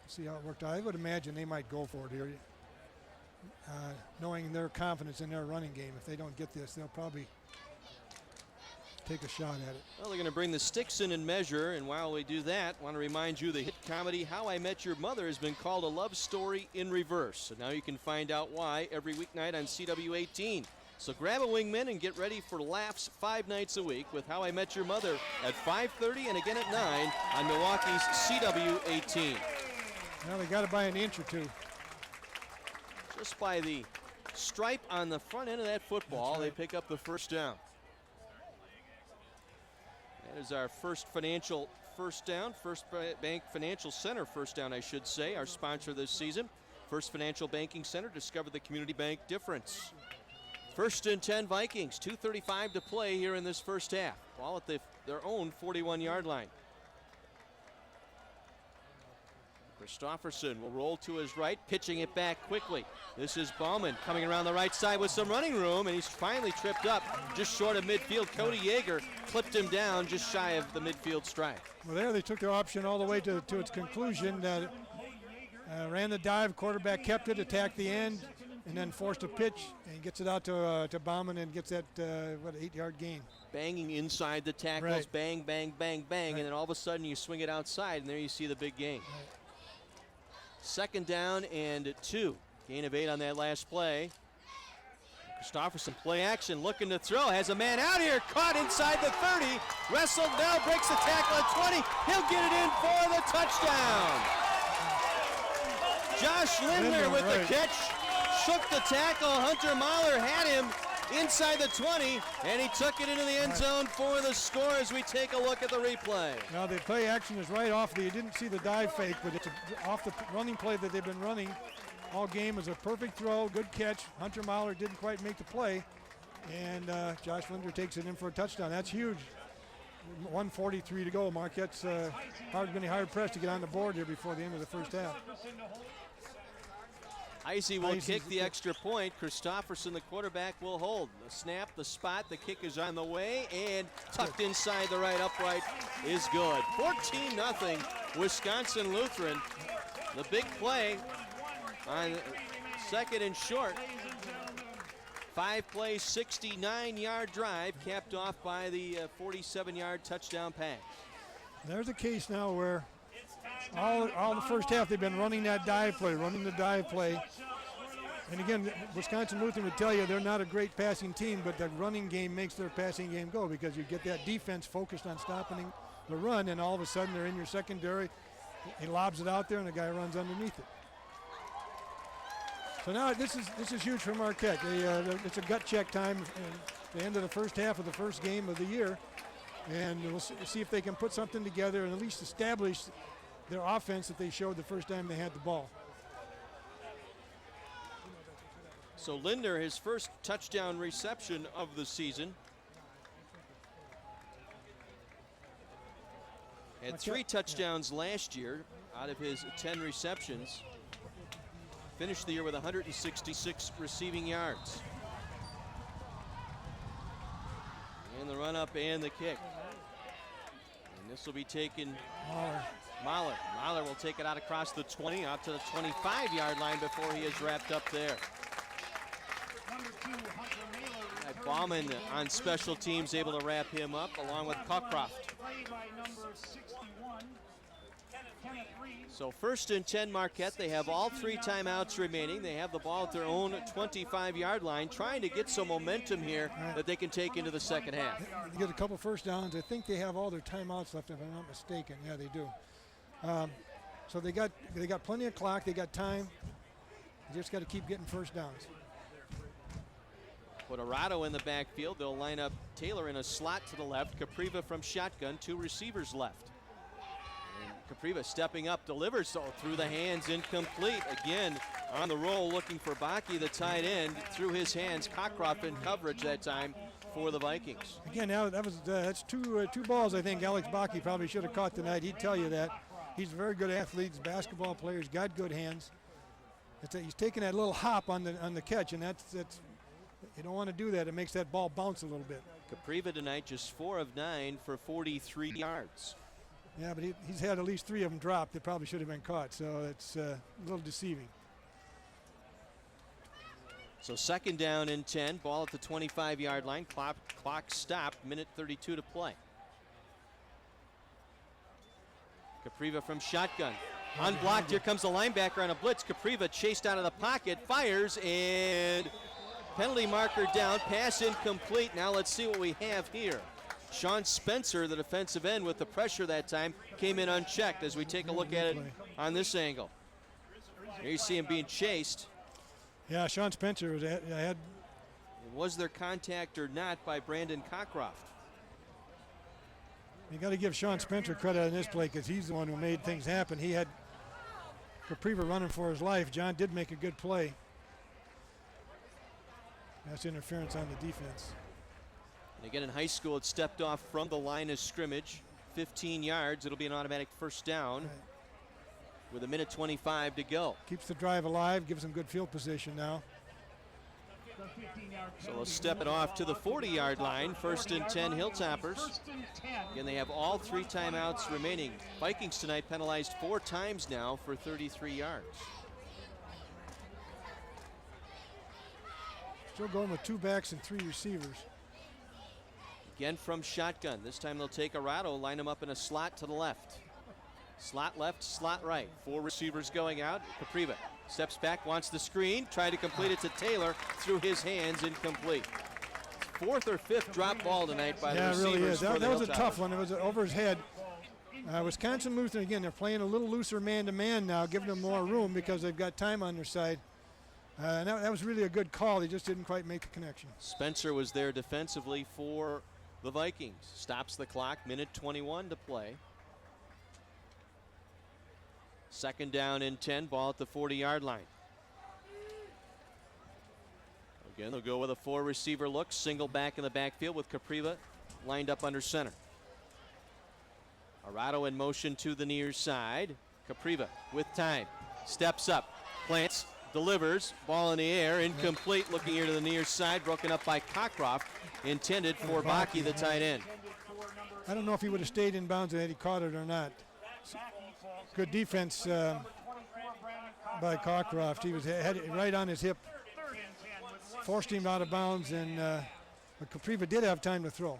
see how it worked out. I would imagine they might go for it here, knowing their confidence in their running game. If they don't get this, they'll probably take a shot at it. Well, they're going to bring the sticks in and measure, and while we do that, I want to remind you the hit comedy How I Met Your Mother has been called a love story in reverse. So now you can find out why every weeknight on CW18. So grab a wingman and get ready for laughs 5 nights a week with How I Met Your Mother at 5:30 and again at 9 on Milwaukee's CW18. Well, they got to buy an inch or two. Just by the stripe on the front end of that football, they pick up the first down. That is our First Financial first down, First Bank Financial Center first down, I should say, our sponsor this season. First Financial Banking Center, discover the community bank difference. First and 10 Vikings, 2:35 to play here in this first half. Ball at their own 41-yard line. Christofferson will roll to his right, pitching it back quickly. This is Bauman coming around the right side with some running room, and he's finally tripped up just short of midfield. Cody Yeager clipped him down just shy of the midfield strike. Well, there they took their option all the way to its conclusion. Ran the dive, quarterback kept it, attacked the end, and then forced a pitch and gets it out to Bauman and gets that 8-yard gain. Banging inside the tackles, right. Bang, bang, bang, bang, Right. and then all of a sudden you swing it outside, and there you see the big gain. Right. Second down and 2. Gain of 8 on that last play. Christofferson, play action, looking to throw. Has a man out here, caught inside the 30. Wrestled now, breaks the tackle at 20. He'll get it in for the touchdown. Josh Lindner with the catch. Shook the tackle. Hunter Mahler had him inside the 20, and he took it into the end zone for the score as we take a look at the replay. Now the play action is right off. You didn't see the dive fake, but it's off the running play that they've been running all game. Is a perfect throw, good catch. Hunter Mahler didn't quite make the play, and Josh Linder takes it in for a touchdown. That's huge. 1:43 to go. Marquette's going to hard pressed to get on the board here before the end of the first half. Heisey will kick the extra point. Christofferson, the quarterback, will hold. The snap, the spot, the kick is on the way, and tucked inside the right upright is good. 14-0 Wisconsin Lutheran. The big play on second and short. 5-play, 69-yard drive, capped off by the 47-yard touchdown pass. There's a case now where all the first half they've been running that dive play, And again, Wisconsin Lutheran would tell you they're not a great passing team, but the running game makes their passing game go because you get that defense focused on stopping the run, and all of a sudden they're in your secondary. He lobs it out there, and the guy runs underneath it. So now this is huge for Marquette. It's a gut check time at the end of the first half of the first game of the year, and we'll see if they can put something together and at least establish their offense that they showed the first time they had the ball. So Linder, his first touchdown reception of the season. Had 3 touchdowns last year out of his 10 receptions. Finished the year with 166 receiving yards. And the run up and the kick. And this will be taken Mahler. Mahler will take it out across the 20, out to the 25-yard line before he is wrapped up there. Bauman on special teams able to wrap him up along with Cockcroft. So first and 10 Marquette. They have all 3 timeouts remaining. They have the ball at their own 25-yard line, trying to get some momentum here that they can take into the second half. They get a couple first downs. I think they have all their timeouts left, if I'm not mistaken. Yeah, they do. So they got plenty of clock. They got time. They just got to keep getting first downs. Put Arado in the backfield. They'll line up Taylor in a slot to the left. Capriva from shotgun, 2 receivers left. And Capriva stepping up, delivers through the hands, incomplete. Again, on the roll, looking for Bakke, the tight end, through his hands. Cockcroft in coverage that time for the Vikings. Again, now that's two balls I think Alex Bakke probably should have caught tonight. He'd tell you that. He's a very good athlete. He's a basketball player. He's got good hands. He's taking that little hop on the catch, and that's you don't want to do that. It makes that ball bounce a little bit. Capriva tonight just 4 of 9 for 43 yards. Yeah, but he's had at least 3 of them dropped that probably should have been caught, so it's a little deceiving. So second down and 10, ball at the 25-yard line. Clock stopped, minute 32 to play. Capriva from shotgun. Unblocked, here comes the linebacker on a blitz. Capriva chased out of the pocket, fires, and penalty marker down, pass incomplete. Now let's see what we have here. Sean Spencer, the defensive end with the pressure that time, came in unchecked as we take a look at it on this angle. Here you see him being chased. Yeah, Sean Spencer had. Was there contact or not by Brandon Cockcroft? You got to give Sean Spencer credit on this play because he's the one who made things happen. He had Capriva running for his life. John did make a good play. That's interference on the defense. And again, in high school, it stepped off from the line of scrimmage. 15 yards. It'll be an automatic first down with 1:25 to go. Keeps the drive alive, gives them good field position now. So they'll step it off to the 40-yard line. 1st and 10 Hilltoppers. Again, they have all 3 timeouts remaining. Vikings tonight penalized 4 times now for 33 yards. Still going with 2 backs and 3 receivers. Again from shotgun. This time they'll take Arado, line him up in a slot to the left. Slot left, slot right. 4 receivers going out. Capriva steps back, wants the screen, tried to complete it to Taylor, through his hands, incomplete. 4th or 5th drop ball tonight by the receivers. Yeah, it really is. That was a tough one. It was over his head. Wisconsin Lutheran, again, they're playing a little looser man-to-man now, giving them more room because they've got time on their side. And that was really a good call. They just didn't quite make the connection. Spencer was there defensively for the Vikings. Stops the clock, 1:21 to play. 2nd down and 10, ball at the 40-yard line. Again, they'll go with a 4-receiver look, single back in the backfield with Capriva lined up under center. Arado in motion to the near side. Capriva with time, steps up, plants, delivers, ball in the air, incomplete, looking here to the near side, broken up by Cockcroft, intended for Bakke, the tight end. I don't know if he would have stayed in bounds and he caught it or not. Good defense by Cockcroft. He had it right on his hip, forced him out of bounds, and but Capriva did have time to throw.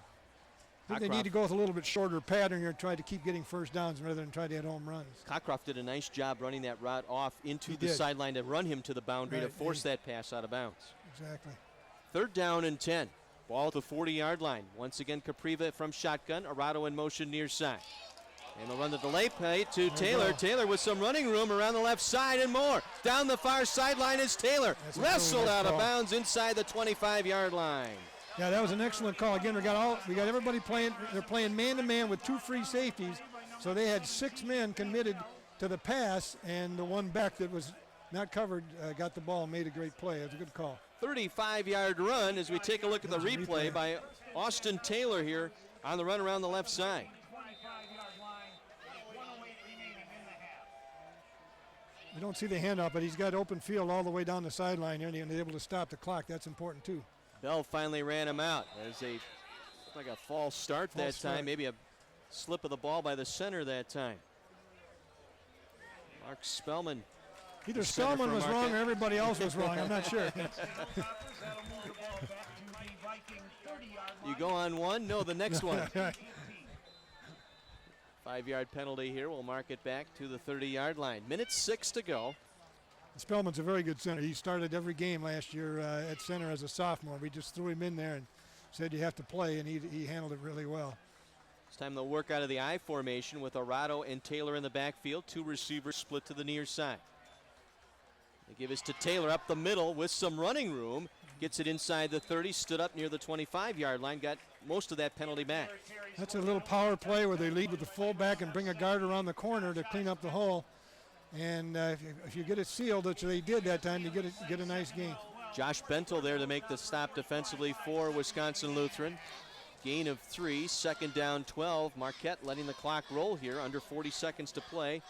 I think they need to go with a little bit shorter pattern here and try to keep getting first downs rather than try to hit home runs. Cockcroft did a nice job running that route off into the sideline to run him to the boundary to force that pass out of bounds. Exactly. 3rd down and 10. Ball at the 40-yard line. Once again, Capriva from shotgun. Arado in motion near side. And they'll run the delay play to Taylor. Taylor with some running room around the left side and more. Down the far sideline is Taylor. Wrestled out of bounds inside the 25-yard line. Yeah, that was an excellent call. Again, we got everybody playing. They're playing man-to-man with 2 free safeties. So they had 6 men committed to the pass, and the one back that was not covered got the ball and made a great play. It was a good call. 35-yard run as we take a look at the replay by Austin Taylor here on the run around the left side. You don't see the handoff, but he's got open field all the way down the sideline here, and he's able to stop the clock. That's important, too. Bell finally ran him out. There's like a false start that time, maybe a slip of the ball by the center that time. Mark Spellman. Either Spellman was wrong or everybody else was wrong. I'm not sure. You go on one, no, the next one. 5-yard penalty here. We'll mark it back to the 30-yard line. 1:06 to go. Spellman's a very good center. He started every game last year at center as a sophomore. We just threw him in there and said you have to play, and he handled it really well. This time they'll work out of the I formation with Arado and Taylor in the backfield. 2 receivers split to the near side. They give this to Taylor up the middle with some running room. Gets it inside the 30, stood up near the 25-yard line, got most of that penalty back. That's a little power play where they lead with the fullback and bring a guard around the corner to clean up the hole. And if you get it sealed, which they did that time, you get a nice gain. Josh Bentel there to make the stop defensively for Wisconsin Lutheran. Gain of 3, 2nd down 12. Marquette letting the clock roll here, under 40 seconds to play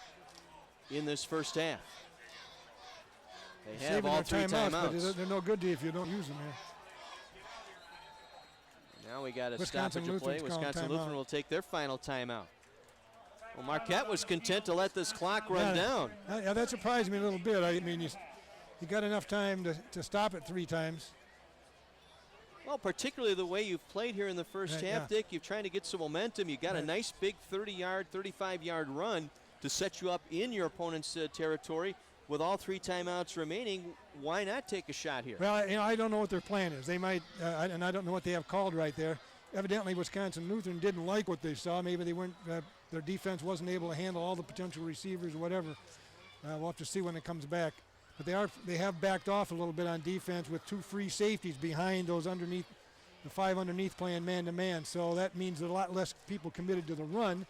in this first half. They have all 3 timeouts. But they're no good to you if you don't use them here. Now we got a stoppage of play. Wisconsin Lutheran will take their final timeout. Well, Marquette was content to let this clock run down. Yeah, that surprised me a little bit. I mean, you got enough time to stop it 3 times. Well, particularly the way you've played here in the first half, Dick. You're trying to get some momentum. You got a nice big 30-yard, 35-yard run to set you up in your opponent's territory. With all 3 timeouts remaining, why not take a shot here? Well, I don't know what their plan is. They might, and I don't know what they have called right there. Evidently, Wisconsin Lutheran didn't like what they saw. Maybe they weren't. Their defense wasn't able to handle all the potential receivers or whatever. We'll have to see when it comes back. But they have backed off a little bit on defense with 2 free safeties behind those underneath, the 5 underneath playing man-to-man. So that means a lot less people committed to the run.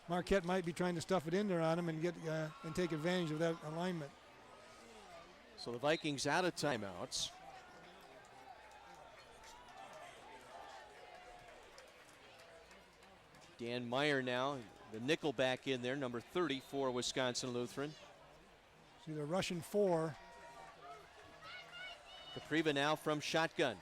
Marquette might be trying to stuff it in there on them and get and take advantage of that alignment. So the Vikings out of timeouts. Dan Meyer now, the nickel back in there, number 30 for Wisconsin Lutheran. See the Russian 4. Capriva now from shotgun.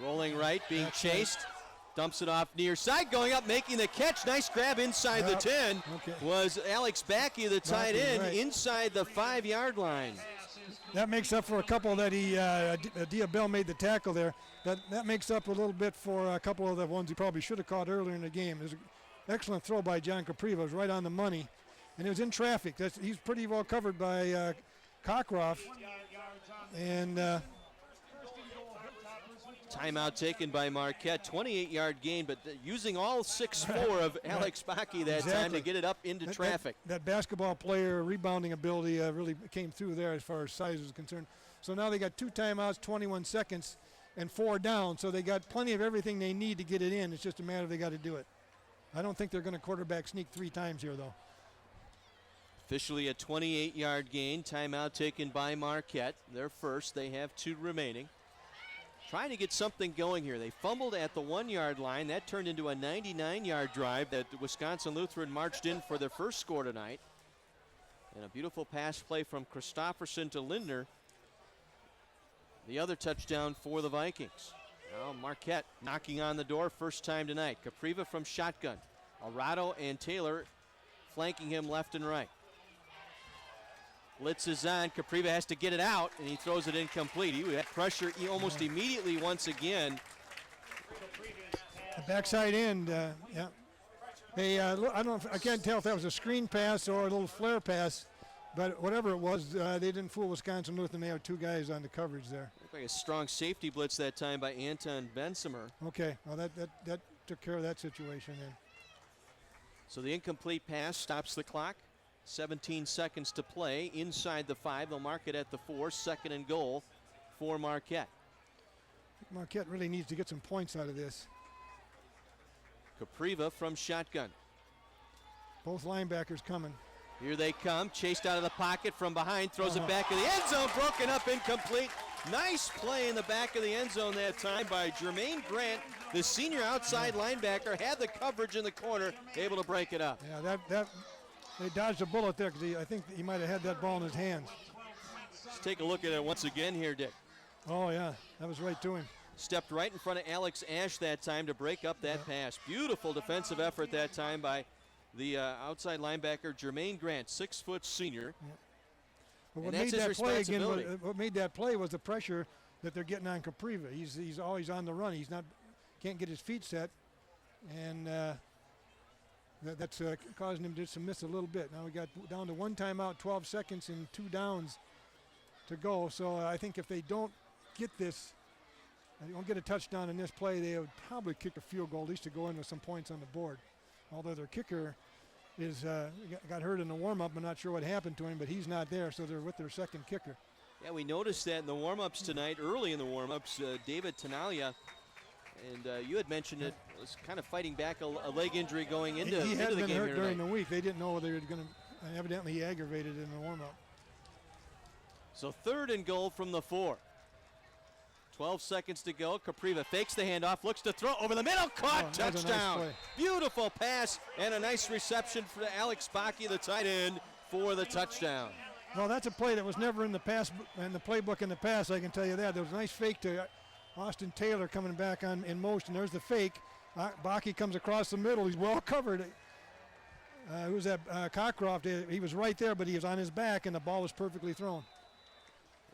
Rolling right, being chased. Dumps it off near side, going up, making the catch. Nice grab inside the 10. Was Alex Backey, the tight end, inside the 5-yard line. That makes up for a couple that Diabell made the tackle there. That makes up a little bit for a couple of the ones he probably should have caught earlier in the game. It was an excellent throw by John Capriva. It was right on the money. And it was in traffic. He's pretty well covered by Cockroft. And timeout taken by Marquette. 28-yard gain, but using all 6'4" of Alex Backey that time to get it up into traffic. That basketball player rebounding ability really came through there as far as size is concerned. So now they got 2 timeouts, 21 seconds, and 4 down. So they got plenty of everything they need to get it in. It's just a matter of they got to do it. I don't think they're going to quarterback sneak 3 times here, though. Officially a 28-yard gain. Timeout taken by Marquette. Their first. They have 2 remaining. Trying to get something going here. They fumbled at the 1-yard line. That turned into a 99-yard drive that Wisconsin Lutheran marched in for their first score tonight. And a beautiful pass play from Christofferson to Lindner. The other touchdown for the Vikings. Now Marquette knocking on the door first time tonight. Capriva from shotgun. Arado and Taylor flanking him left and right. Blitz is on. Capriva has to get it out, and he throws it incomplete. He had pressure almost immediately once again. The backside end, yeah. They, I can't tell if that was a screen pass or a little flare pass, but whatever it was, they didn't fool Wisconsin Lutheran. They have 2 guys on the coverage there. Looked like a strong safety blitz that time by Anton Bensimer. Okay, well that took care of that situation then. So the incomplete pass stops the clock. 17 seconds to play inside the 5. They'll mark it at the 4. 2nd and goal for Marquette. Marquette really needs to get some points out of this. Capriva from shotgun. Both linebackers coming. Here they come. Chased out of the pocket from behind. Throws it back in the end zone. Broken up, incomplete. Nice play in the back of the end zone that time by Jermaine Grant. The senior outside linebacker had the coverage in the corner, able to break it up. Yeah, they dodged a bullet there because I think he might have had that ball in his hands. Let's take a look at it once again here, Dick. Oh, yeah, that was right to him. Stepped right in front of Alex Ash that time to break up that pass. Beautiful defensive effort that time by the outside linebacker, Jermaine Grant, 6-foot senior. Yeah. But what And made that's that his play again? responsibility. What made that play was the pressure that they're getting on Capriva. He's always on the run. Can't get his feet set, and that's causing him to miss a little bit. Now we got down to 1 timeout, 12 seconds, and 2 downs to go. So I think if they don't get this, they won't get a touchdown in this play, they would probably kick a field goal at least to go in with some points on the board. Although their kicker is got hurt in the warm-up. I'm not sure what happened to him, but he's not there, so they're with their 2nd kicker. Yeah, we noticed that in the warm-ups tonight, early in the warm-ups, David Tanalia, and you had mentioned it, was kind of fighting back a leg injury going into the game. He had been hurt here during tonight. the week. They didn't know whether they were going to, evidently he aggravated it in the warm-up. So 3rd and goal from the 4. 12 seconds to go. Capriva fakes the handoff, looks to throw over the middle, caught, touchdown. Nice Beautiful pass and a nice reception for Alex Backey, the tight end, for the touchdown. Well, that's a play that was never in the playbook in the past, I can tell you that. There was a nice fake to Austin Taylor coming back in motion. There's the fake. Backey comes across the middle. He's well covered. Who was that? Cockroft. He was right there, but he was on his back, and the ball was perfectly thrown.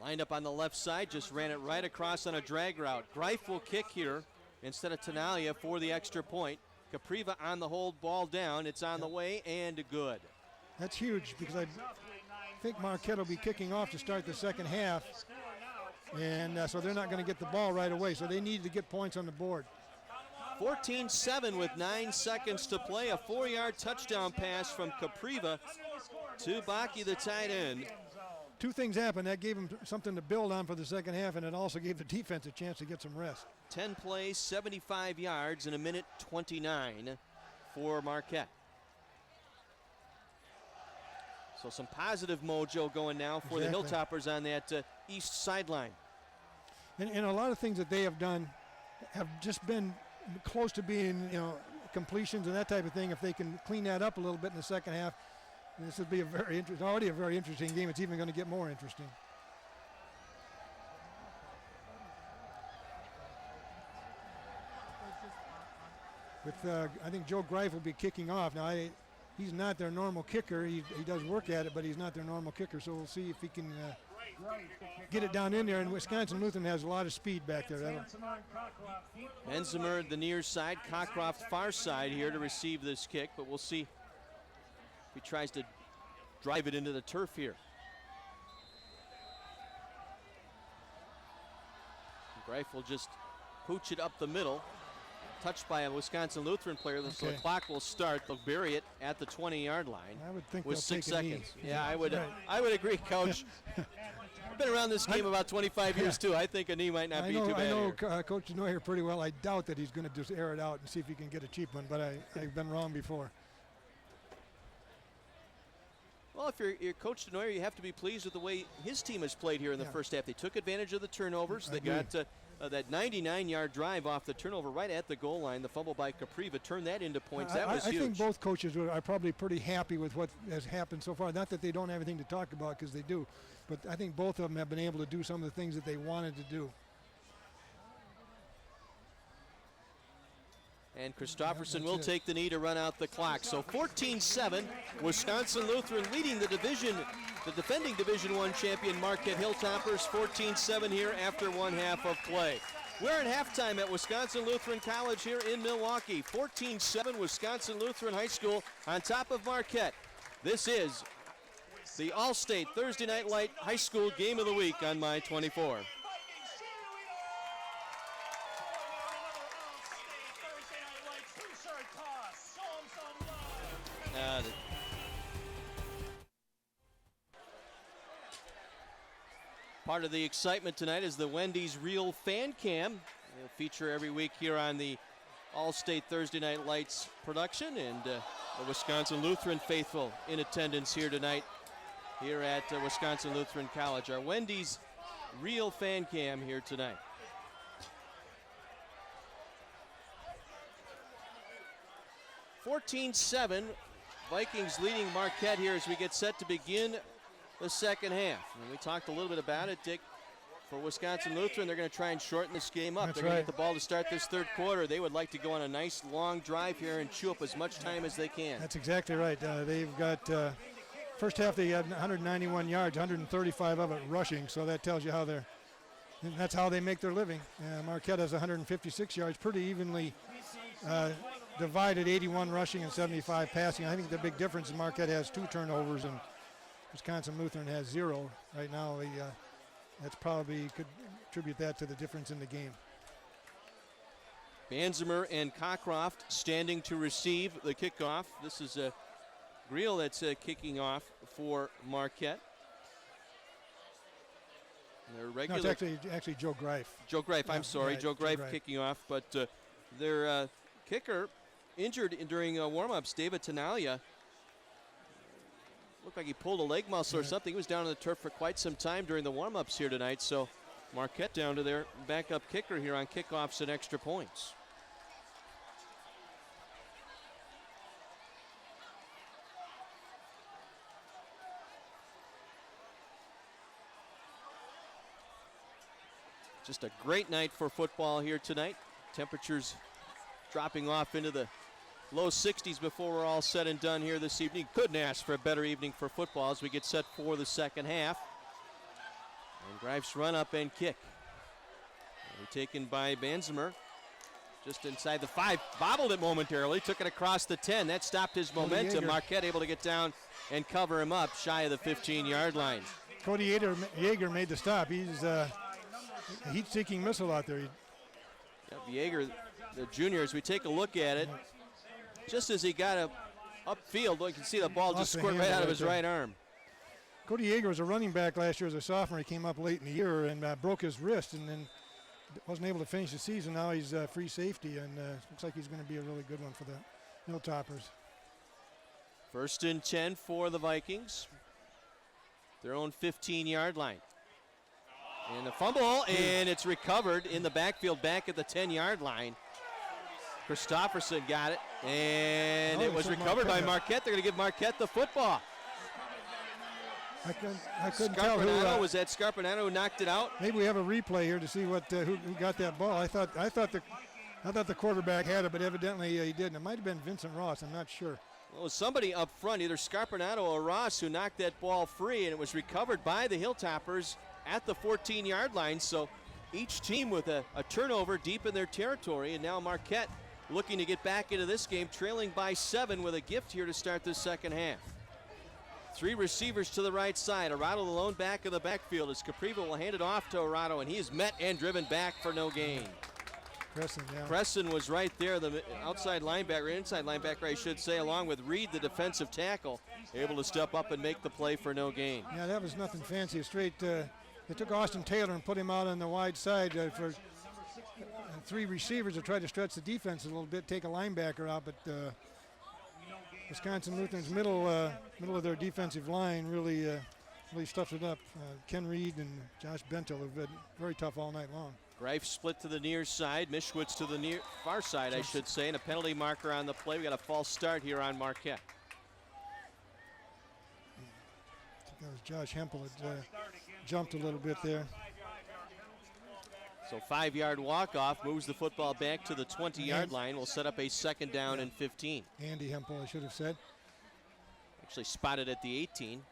Lined up on the left side, just ran it right across on a drag route. Greif will kick here instead of Tanalia for the extra point. Capriva on the hold, ball down. It's on the way and good. That's huge because I think Marquette will be kicking off to start the 2nd half. And so they're not going to get the ball right away. So they need to get points on the board. 14-7 with 9 seconds to play. A 4-yard touchdown pass from Capriva to Backey, the tight end. 2 things happened. That gave them something to build on for the 2nd half, and it also gave the defense a chance to get some rest. 10 plays, 75 yards in a minute 29 for Marquette. So some positive mojo going now for the Hilltoppers on that east sideline. And a lot of things that they have done have just been close to being, completions and that type of thing, if they can clean that up a little bit in the second half, this would be already a very interesting game. It's even going to get more interesting. With I think Joe Greif will be kicking off. Now, he's not their normal kicker. He does work at it, but he's not their normal kicker. So we'll see if he can get it down in there. And Wisconsin Lutheran has a lot of speed back there. Benzimer the near side, Cockcroft far side here to receive this kick, but we'll see if he tries to drive it into the turf here. Greif will just pooch it up the middle. Touched by a Wisconsin Lutheran player, so the clock will start. They'll bury it at the 20-yard line. I would think with 6 seconds. Yeah, I would. Right. I would agree, Coach. I've been around this game about 25 years too. I think a knee might not be too bad. I know Coach Neuer pretty well. I doubt that he's going to just air it out and see if he can get a cheap one, but I've been wrong before. Well, if you're Coach Neuer, you have to be pleased with the way his team has played here in the first half. They took advantage of the turnovers. They got that 99-yard drive off the turnover right at the goal line. The fumble by Capriva turned that into points. That was huge. I think both coaches are probably pretty happy with what has happened so far. Not that they don't have anything to talk about, because they do, but I think both of them have been able to do some of the things that they wanted to do. And Christofferson will take the knee to run out the clock. So 14-7, Wisconsin Lutheran leading the defending Division I champion Marquette Hilltoppers 14-7 here after one half of play. We're at halftime at Wisconsin Lutheran College here in Milwaukee. 14-7, Wisconsin Lutheran High School on top of Marquette. This is the All-State Thursday Night Light High School Game of the Week on My 24. Part of the excitement tonight is the Wendy's Real Fan Cam. They'll feature every week here on the All-State Thursday Night Lights production, and the Wisconsin Lutheran faithful in attendance here tonight here at Wisconsin Lutheran College. Our Wendy's Real Fan Cam here tonight. (14-7), Vikings leading Marquette here as we get set to begin the second half. And we talked a little bit about it, Dick. For Wisconsin Lutheran, they're going to try and shorten this game up. They're going to get the ball to start this third quarter. They would like to go on a nice long drive here and chew up as much time as they can. That's exactly right. They've got first half they had 191 yards, 135 of it rushing, so that tells you how that's how they make their living. Marquette has 156 yards, pretty evenly divided, 81 rushing and 75 passing. I think the big difference is Marquette has 2 turnovers and Wisconsin Lutheran has 0 right now. That's probably could attribute that to the difference in the game. Banzimer and Cockcroft standing to receive the kickoff. This is Greel that's kicking off for Marquette. Their regular. No, it's actually Joe Greif. Joe Greif, I'm sorry. Right, Joe Greif kicking off, but their kicker injured during warm-ups, David Tenalia. Looked like he pulled a leg muscle or something. He was down on the turf for quite some time during the warm-ups here tonight. So Marquette down to their backup kicker here on kickoffs and extra points. Just a great night for football here tonight. Temperatures dropping off into the low 60s before we're all said and done here this evening. Couldn't ask for a better evening for football as we get set for the second half. And Greif's run up and kick. Taken by Banzimer. Just inside the 5. Bobbled it momentarily. Took it across the 10. That stopped his momentum. Marquette able to get down and cover him up shy of the 15-yard line. Cody Yeager made the stop. He's a heat-seeking missile out there. Yeager, the junior, as we take a look at it, just as he got upfield, you can see the ball just squirt right out of his right arm. Cody Yeager was a running back last year as a sophomore. He came up late in the year and broke his wrist and then wasn't able to finish the season. Now he's free safety, and looks like he's going to be a really good one for the Hilltoppers. 1st and 10 for the Vikings. Their own 15-yard line. And a fumble, and it's recovered in the backfield back at the 10-yard line. Christofferson got it, and Oh, it was it's recovered by Marquette. Marquette. They're going to give Marquette the football. I couldn't tell who. Was that Scarpinato who knocked it out? Maybe we have a replay here to see what who got that ball. I thought the quarterback had it, but evidently he didn't. It might have been Vincent Ross. I'm not sure. Well, it was somebody up front, either Scarpinato or Ross, who knocked that ball free, and it was recovered by the Hilltoppers at the 14-yard line. So each team with a turnover deep in their territory, and now Marquette looking to get back into this game, trailing by 7 with a gift here to start the second half. 3 receivers to the right side. Arado the lone back of the backfield as Capriva will hand it off to Arado, and he is met and driven back for no gain. Cresson was right there, the outside linebacker, inside linebacker, I should say, along with Reed, the defensive tackle, able to step up and make the play for no gain. Yeah, that was nothing fancy. Straight, they took Austin Taylor and put him out on the wide side for 3 receivers to try to stretch the defense a little bit, take a linebacker out, but Wisconsin Lutheran's middle of their defensive line really stuffed it up. Ken Reed and Josh Bentel have been very tough all night long. Greif split to the near side, Mischwitz to the far side, I should say, and a penalty marker on the play. We got a false start here on Marquette. I think that was Josh Hempel that jumped a little bit there. So 5-yard walk-off moves the football back to the 20-yard line. We'll set up a second down and 15. Andy Hempel, I should have said. Actually spotted at the 18.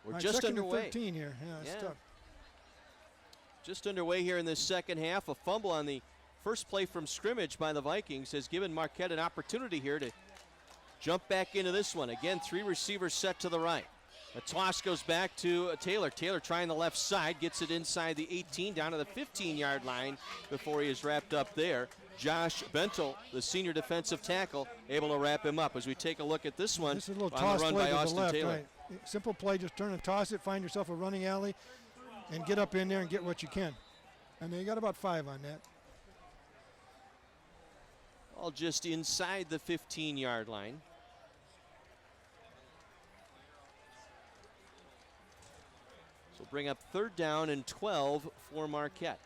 We're Right, just second underway. and 13 here. Yeah, it's tough. Just underway here in this second half. A fumble on the first play from scrimmage by the Vikings has given Marquette an opportunity here to jump back into this one. Again, 3 receivers set to the right. The toss goes back to Taylor. Taylor trying the left side, gets it inside the 18 down to the 15-yard line before he is wrapped up there. Josh Bentel, the senior defensive tackle, able to wrap him up as we take a look at this one. This is a little on toss the run play by to Austin the left. Taylor. Right. Simple play, just turn and toss it, find yourself a running alley, and get up in there and get what you can. And they got about 5 on that. All just inside the 15-yard line. So bring up 3rd down and 12 for Marquette.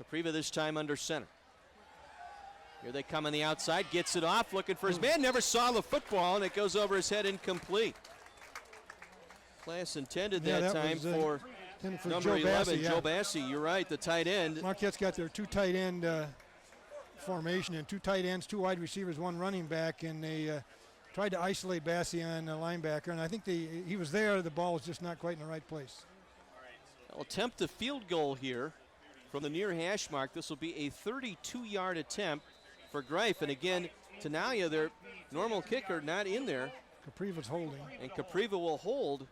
Capriva this time under center. Here they come on the outside, gets it off, looking for his man, never saw the football, and it goes over his head incomplete. Class intended that time for number Joe 11, Bassey, Joe Bassey. You're right, the tight end. Marquette's got their 2 tight end formation, and 2 tight ends, 2 wide receivers, 1 running back, and they tried to isolate Bassey on the linebacker, and I think he was there. The ball was just not quite in the right place. They'll attempt a field goal here from the near hash mark. This will be a 32-yard attempt for Greif, and again, Tenaya, their normal kicker, not in there. Capriva's holding. And Capriva will hold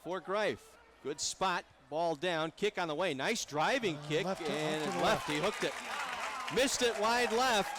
for Greif. Good spot, ball down, kick on the way. Nice driving kick, and left. He hooked it. Missed it wide left.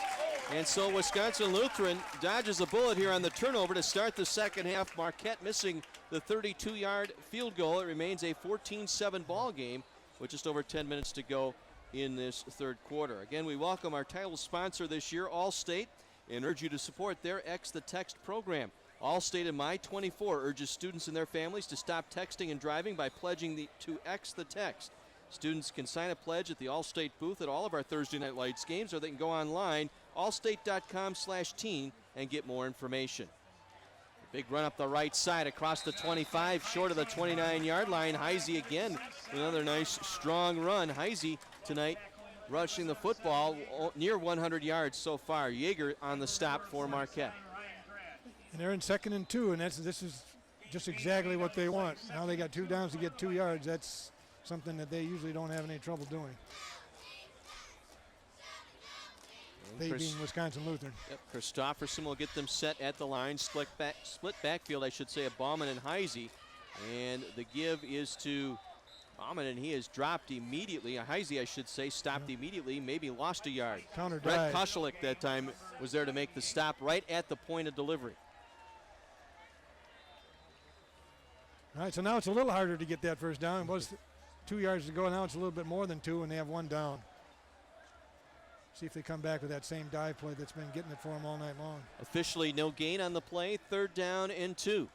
And so Wisconsin Lutheran dodges a bullet here on the turnover to start the second half. Marquette missing the 32-yard field goal. It remains a 14-7 ball game with just over 10 minutes to go in this third quarter. Again, we welcome our title sponsor this year, Allstate, and urge you to support their X the Text program. Allstate in My 24 urges students and their families to stop texting and driving by pledging to X the Text. Students can sign a pledge at the Allstate booth at all of our Thursday Night Lights games, or they can go online, allstate.com/teen, and get more information. A big run up the right side across the 25, short of the 29-yard line. Heisey again with another nice, strong run. Heisey tonight rushing the football near 100 yards so far. Yeager on the stop for Marquette. And they're in 2nd and 2, and this is just exactly what they want. Now they got 2 downs to get 2 yards. That's something that they usually don't have any trouble doing. They being Wisconsin Lutheran. Yep, Christofferson will get them set at the line. Split backfield, I should say, of Bauman and Heisey. And the give is to Bauman, and he is dropped immediately. Heisey, I should say, stopped immediately, maybe lost a yard. Counter Brett dive. Koschelik that time was there to make the stop right at the point of delivery. All right, so now it's a little harder to get that first down. It was 2 yards to go. Now it's a little bit more than 2, and they have 1 down. See if they come back with that same dive play that's been getting it for them all night long. Officially no gain on the play, 3rd down and 2.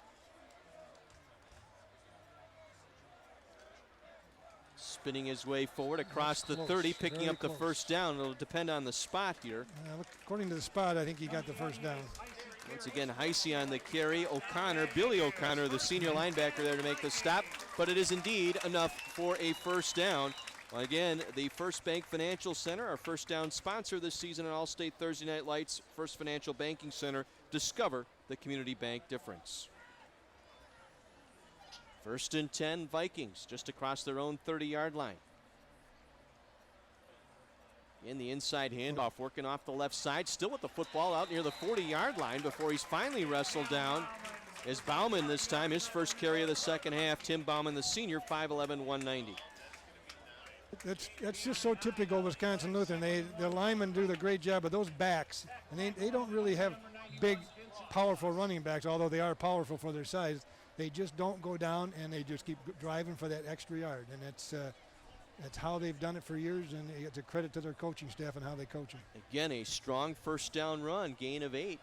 spinning his way forward across the Close, 30, picking very up the close. first down. It'll depend on the spot here. According to the spot, I think he got the first down. Once again, Heisey on the carry. O'Connor, Billy O'Connor, the senior linebacker there to make the stop. But it is indeed enough for a first down. Well, again, the First Bank Financial Center, our first down sponsor this season on All-State Thursday Night Lights. First Financial Banking Center. Discover the community bank difference. First and 10, Vikings, just across their own 30-yard line. In the inside handoff, working off the left side, still with the football out near the 40-yard line before he's finally wrestled down. Is Bauman this time, his first carry of the second half. Tim Bauman, the senior, 5'11", 190. That's just so typical Wisconsin Lutheran. The linemen do the great job of those backs, and they don't really have big, powerful running backs, although they are powerful for their size. They just don't go down, and they just keep driving for that extra yard, and that's how they've done it for years, and it's a credit to their coaching staff and how they coach them. Again, a strong first down run, gain of 8,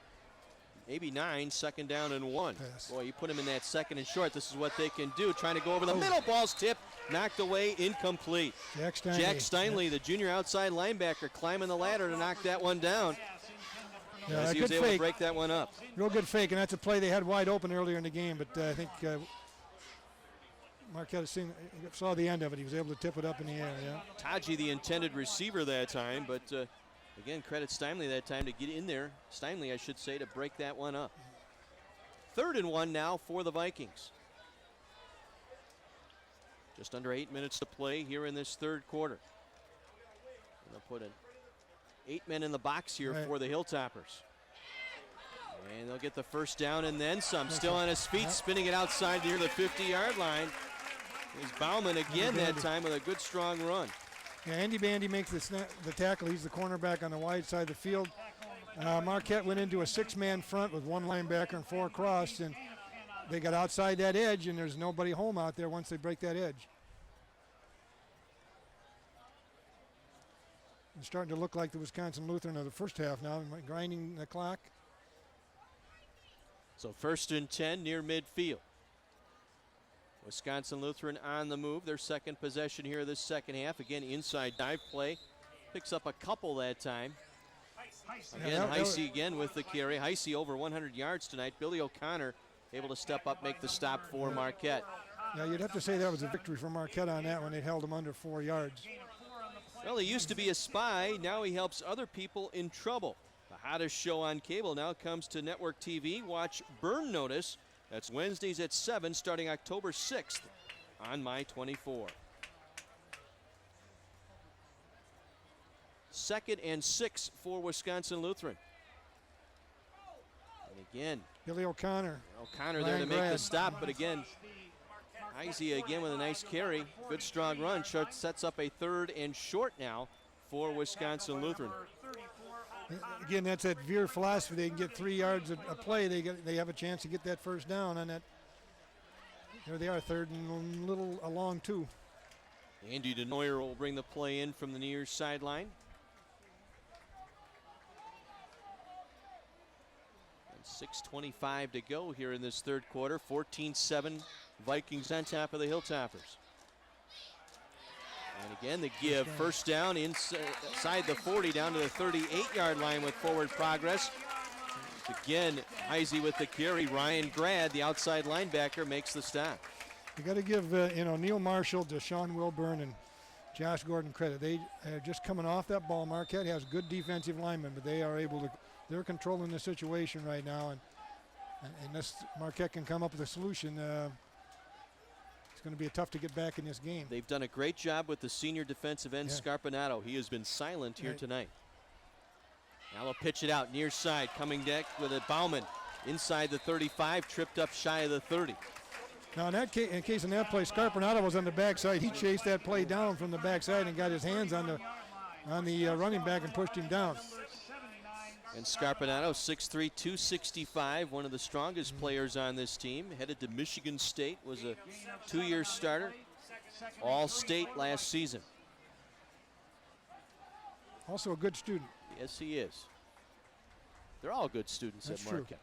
maybe 9, second down and 1. Pass. Boy, you put them in that second and short, this is what they can do. Trying to go over the middle, ball's tipped, knocked away, incomplete. Jack Steinley, the junior outside linebacker, climbing the ladder to knock that one down. Yeah, As a he was good able to fake. break that one up. Real good fake, and that's a play they had wide open earlier in the game, but I think Marquette saw the end of it. He was able to tip it up in the air, yeah. Taji, the intended receiver that time, but again, credit Steinley that time to get in there. Steinley, I should say, to break that one up. 3rd and 1 now for the Vikings. Just under 8 minutes to play here in this third quarter. They'll put in 8 men in the box here for the Hilltoppers. And they'll get the first down and then some. Still on his feet, spinning it outside near the 50-yard line. Is Bauman again that time with a good strong run. Yeah, Andy Bandy makes the tackle. He's the cornerback on the wide side of the field. Marquette went into a 6-man front with 1 linebacker and 4 across, and they got outside that edge, and there's nobody home out there once they break that edge. It's starting to look like the Wisconsin Lutheran of the first half now, grinding the clock. So 1st and 10 near midfield. Wisconsin Lutheran on the move. Their second possession here this second half. Again, inside dive play. Picks up a couple that time. Again, Heisey again with the carry. Heisey over 100 yards tonight. Billy O'Connor able to step up, make the stop for Marquette. Yeah, you'd have to say that was a victory for Marquette on that one. They held him under 4 yards. Well, he used to be a spy. Now he helps other people in trouble. The hottest show on cable now comes to network TV. Watch Burn Notice. That's Wednesdays at 7 starting October 6th on My 24. 2nd and 6 for Wisconsin Lutheran. And again, Billy O'Connor. O'Connor there to make the stop, but again, Heisey again with a nice carry. Good strong run. Sets up a 3rd and short now for Wisconsin Lutheran. Again, that's that Veer philosophy. They can get 3 yards a play. They have a chance to get that first down on that. There they are, 3rd and a little along too. Andy DeNoyer will bring the play in from the near sideline. And 6:25 to go here in this third quarter. 14-7 Vikings on top of the Hilltoppers. And again, the give. First down inside the 40 down to the 38-yard line with forward progress. Again, Heisey with the carry. Ryan Grad, the outside linebacker, makes the stop. You got to give Neil Marshall, Deshaun Wilburn, and Josh Gordon credit. They are just coming off that ball. Marquette has good defensive linemen, but they are able to. They're controlling the situation right now, and unless Marquette can come up with a solution, it's going to be tough to get back in this game. They've done a great job with the senior defensive end, Scarpinato. He has been silent here tonight. Now they'll pitch it out near side, coming deck with a Bauman inside the 35, tripped up shy of the 30. Now in that in case in that play, Scarpinato was on the backside. He chased that play down from the backside and got his hands on the running back and pushed him down. And Scarpinato, 6'3", 265, one of the strongest players on this team. Headed to Michigan State, was a 2-year starter, All-State last season. Also a good student. Yes, he is. They're all good students at Marquette.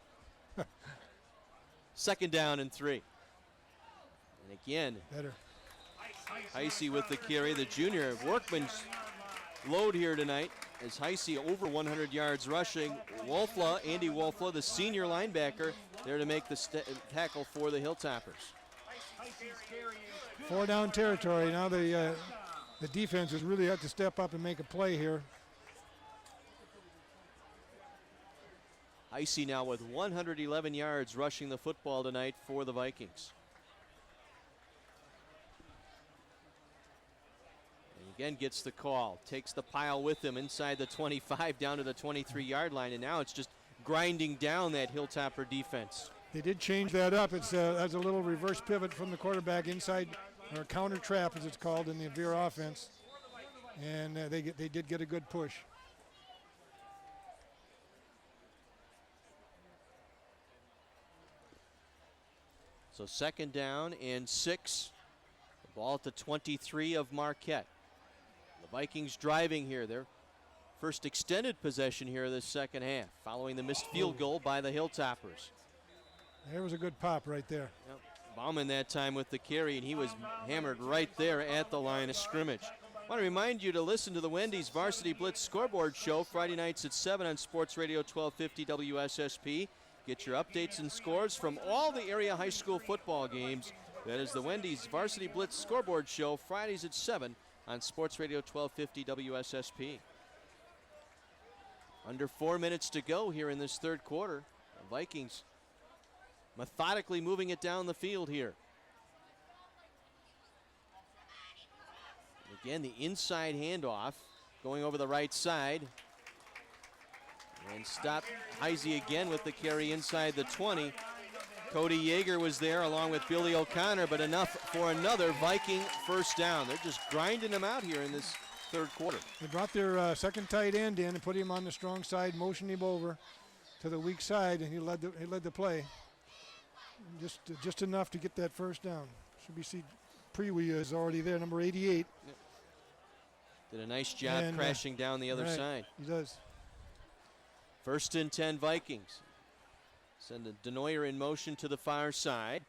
Second down and 3. And again, Heisey with the carry, the junior. Workman's load here tonight as Heisey over 100 yards rushing. Andy Wolfla, the senior linebacker, there to make the tackle for the Hilltoppers. 4-down territory. Now the defenses really have to step up and make a play here. Heisey now with 111 yards rushing the football tonight for the Vikings. And again gets the call, takes the pile with him inside the 25 down to the 23-yard line, and now it's just grinding down that Hilltopper defense. They did change that up. It's that's a little reverse pivot from the quarterback inside, or counter trap as it's called in the Veer offense, and they did get a good push. So 2nd down and 6. The ball at the 23 of Marquette. The Vikings driving here. Their first extended possession here this second half, following the missed field goal by the Hilltoppers. There was a good pop right there. Yep. Bauman that time with the carry, and he was hammered right there at the line of scrimmage. I want to remind you to listen to the Wendy's Varsity Blitz Scoreboard Show Friday nights at 7 on Sports Radio 1250 WSSP. Get your updates and scores from all the area high school football games. That is the Wendy's Varsity Blitz Scoreboard Show Fridays at 7 on Sports Radio 1250 WSSP. Under 4 minutes to go here in this third quarter. The Vikings methodically moving it down the field here. Again, the inside handoff going over the right side. And stop Heisey again with the carry inside the 20. Cody Yeager was there along with Billy O'Connor, but enough for another Viking first down. They're just grinding them out here in this third quarter. They brought their second tight end in and put him on the strong side, motioned him over to the weak side, and he led the play. Just enough to get that first down. Should we see Prewee is already there, number 88. Yep. Did a nice job crashing down the other side. He does. 1st and 10 Vikings. Send a Denoyer in motion to the far side.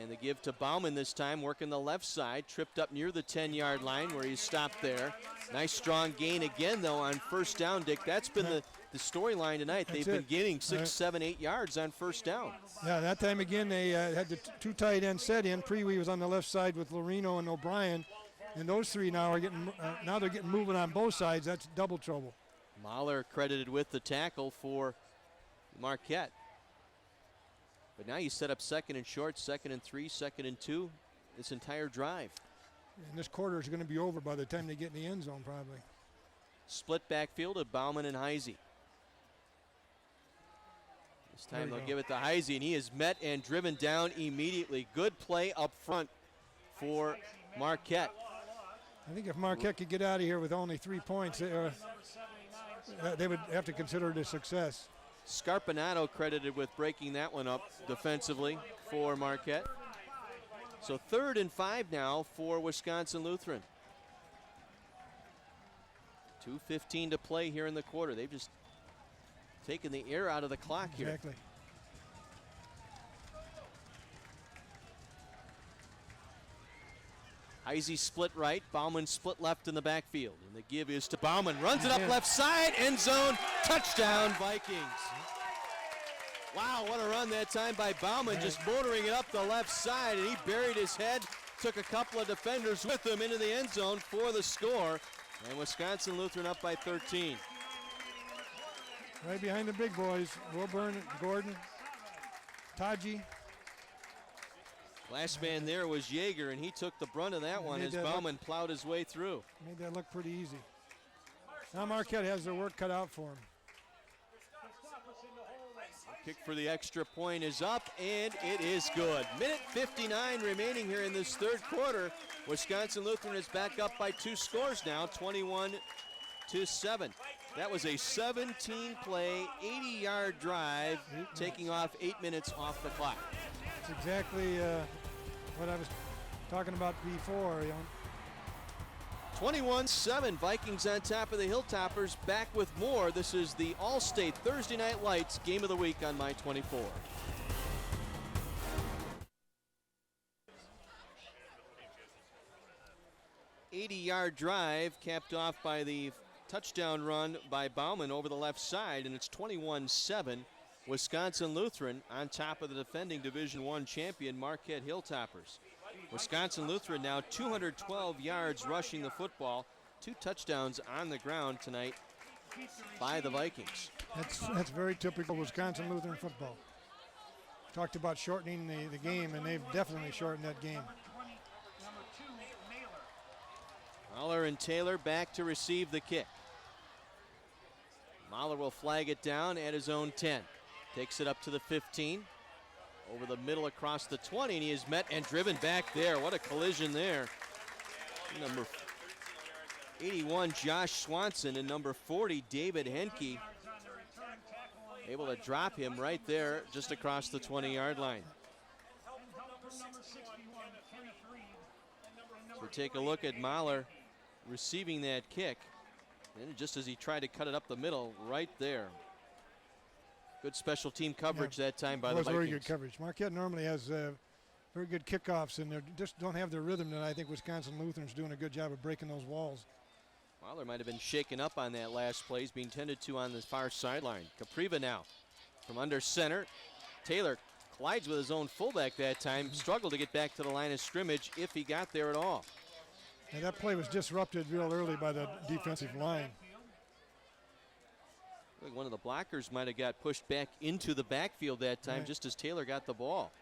And the give to Bauman this time, working the left side. Tripped up near the 10-yard line where he stopped there. Nice strong gain again, though, on first down, Dick. That's been the storyline tonight. They've been gaining 6, 7, 8 yards on first down. Yeah, that time again they had the two tight ends set in. Prewee was on the left side with Lorino and O'Brien. And those three now are getting now they're getting moving on both sides. That's double trouble. Mahler credited with the tackle for Marquette. But now you set up 2nd and short, 2nd and 3, 2nd and 2, this entire drive. And this quarter is going to be over by the time they get in the end zone, probably. Split backfield of Bauman and Heisey. This time they'll give it to Heisey, and he is met and driven down immediately. Good play up front for Marquette. I think if Marquette could get out of here with only 3 points, they would have to consider it a success. Scarpinato credited with breaking that one up defensively for Marquette. So 3rd and 5 now for Wisconsin Lutheran. 2:15 to play here in the quarter. They've just taken the air out of the clock here. Exactly. Heisey split right, Bauman split left in the backfield. And the give is to Bauman. Runs it up left side, end zone, touchdown Vikings. Wow, what a run that time by Bauman, just motoring it up the left side, and he buried his head, took a couple of defenders with him into the end zone for the score. And Wisconsin Lutheran up by 13. Right behind the big boys, Wilburn, Gordon, Taji. Last man there was Yeager, and he took the brunt of that one as Bauman plowed his way through. Made that look pretty easy. Now Marquette has their work cut out for him. Kick for the extra point is up, and it is good. Minute 59 remaining here in this third quarter. Wisconsin Lutheran is back up by 2 scores now, 21-7. That was a 17-play, 80-yard drive, taking off 8 minutes off the clock. That's exactly what I was talking about before. 21-7, Vikings on top of the Hilltoppers. Back with more. This is the All-State Thursday Night Lights Game of the Week on My 24. 80-yard drive capped off by the touchdown run by Bauman over the left side, and it's 21-7. Wisconsin Lutheran on top of the defending Division I champion Marquette Hilltoppers. Wisconsin Lutheran now 212 yards rushing the football, 2 touchdowns on the ground tonight by the Vikings. That's very typical Wisconsin Lutheran football. Talked about shortening the game, and they've definitely shortened that game. Mahler and Taylor back to receive the kick. Mahler will flag it down at his own 10. Takes it up to the 15. Over the middle across the 20, and he is met and driven back there. What a collision there. Number 81, Josh Swanson, and number 40, David Henke, able to drop him right there just across the 20-yard line. So take a look at Mahler receiving that kick, and just as he tried to cut it up the middle, right there. Good special team coverage that time by the Vikings. Very good coverage. Marquette normally has very good kickoffs, and they just don't have their rhythm, and I think Wisconsin Lutheran's doing a good job of breaking those walls. Mahler might have been shaken up on that last play. He's being tended to on the far sideline. Capriva now from under center. Taylor collides with his own fullback that time. Struggled to get back to the line of scrimmage if he got there at all. And that play was disrupted real early by the defensive line. I think one of the blockers might have got pushed back into the backfield that time, just as Taylor got the ball.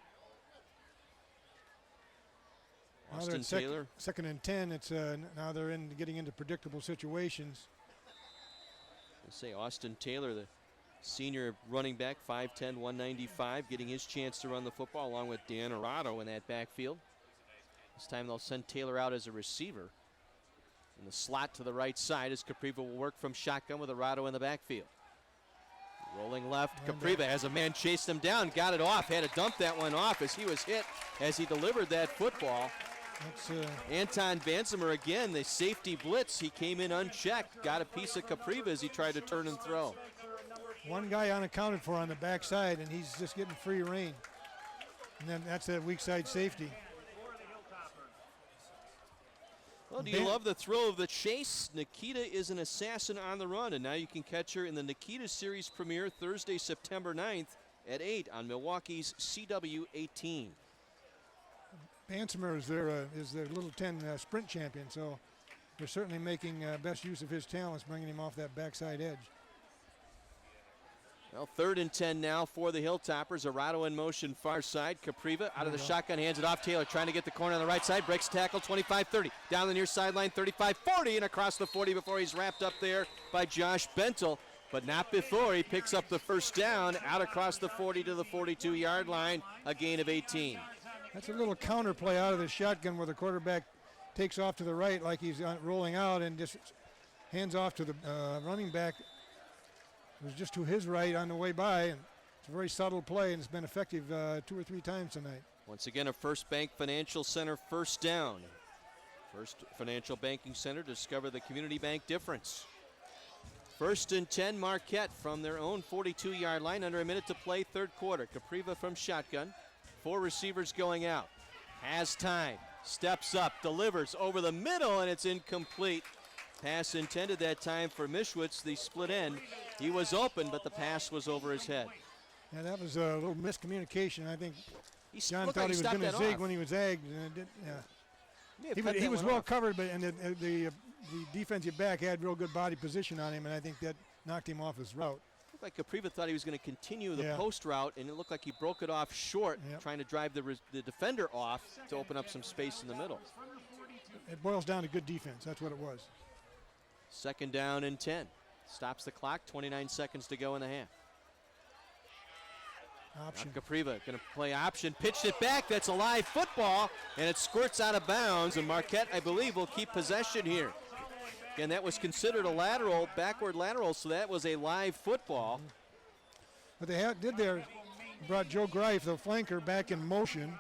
Austin Taylor. Second and 10. It's now they're getting into predictable situations. Let's say Austin Taylor, the senior running back, 5'10", 195, getting his chance to run the football along with Dan Arado in that backfield. This time they'll send Taylor out as a receiver. In the slot to the right side as Capriva will work from shotgun with Arado in the backfield. Rolling left, Capriva has a man chase him down, got it off, had to dump that one off as he was hit as he delivered that football. Anton Bansimer again, the safety blitz. He came in unchecked, got a piece of Capriva as he tried to turn and throw. One guy unaccounted for on the backside, and he's just getting free reign. And then that's that weak side safety. Well, do you love the thrill of the chase? Nikita is an assassin on the run, and now you can catch her in the Nikita Series premiere Thursday, September 9th at 8 on Milwaukee's CW18. Bansimer is their Little 10 sprint champion, so they're certainly making best use of his talents, bringing him off that backside edge. Well, 3rd and 10 now for the Hilltoppers. Arado in motion far side. Capriva out of the shotgun, hands it off. Taylor trying to get the corner on the right side. Breaks tackle, 25-30. Down the near sideline, 35-40, and across the 40 before he's wrapped up there by Josh Bentel. But not before he picks up the first down out across the 40 to the 42-yard line, a gain of 18. That's a little counter play out of the shotgun where the quarterback takes off to the right like he's rolling out and just hands off to the running back. It was just to his right on the way by, and it's a very subtle play, and it's been effective 2 or 3 times tonight. Once again, a First Bank Financial Center first down. First Financial Banking Center, discover the community bank difference. 1st and 10, Marquette from their own 42-yard line, under a minute to play, 3rd quarter. Capriva from shotgun, 4 receivers going out. Has time, steps up, delivers over the middle, and it's incomplete. Pass intended that time for Mischwitz, the split end. He was open, but the pass was over his head. Yeah, that was a little miscommunication. I think John thought like he was going to zig when he was zagged. And he was well covered, but the defensive back had real good body position on him, and I think that knocked him off his route. Looked like Capriva thought he was going to continue the post route, and it looked like he broke it off short, trying to drive the defender off to open up some space in the middle. It boils down to good defense. That's what it was. 2nd down and 10. Stops the clock, 29 seconds to go in the half. Option. Now Capriva going to play option, pitched it back. That's a live football, and it squirts out of bounds, and Marquette, I believe, will keep possession here. Again, that was considered a lateral, backward lateral, so that was a live football. What they did there, brought Joe Greif, the flanker, back in motion.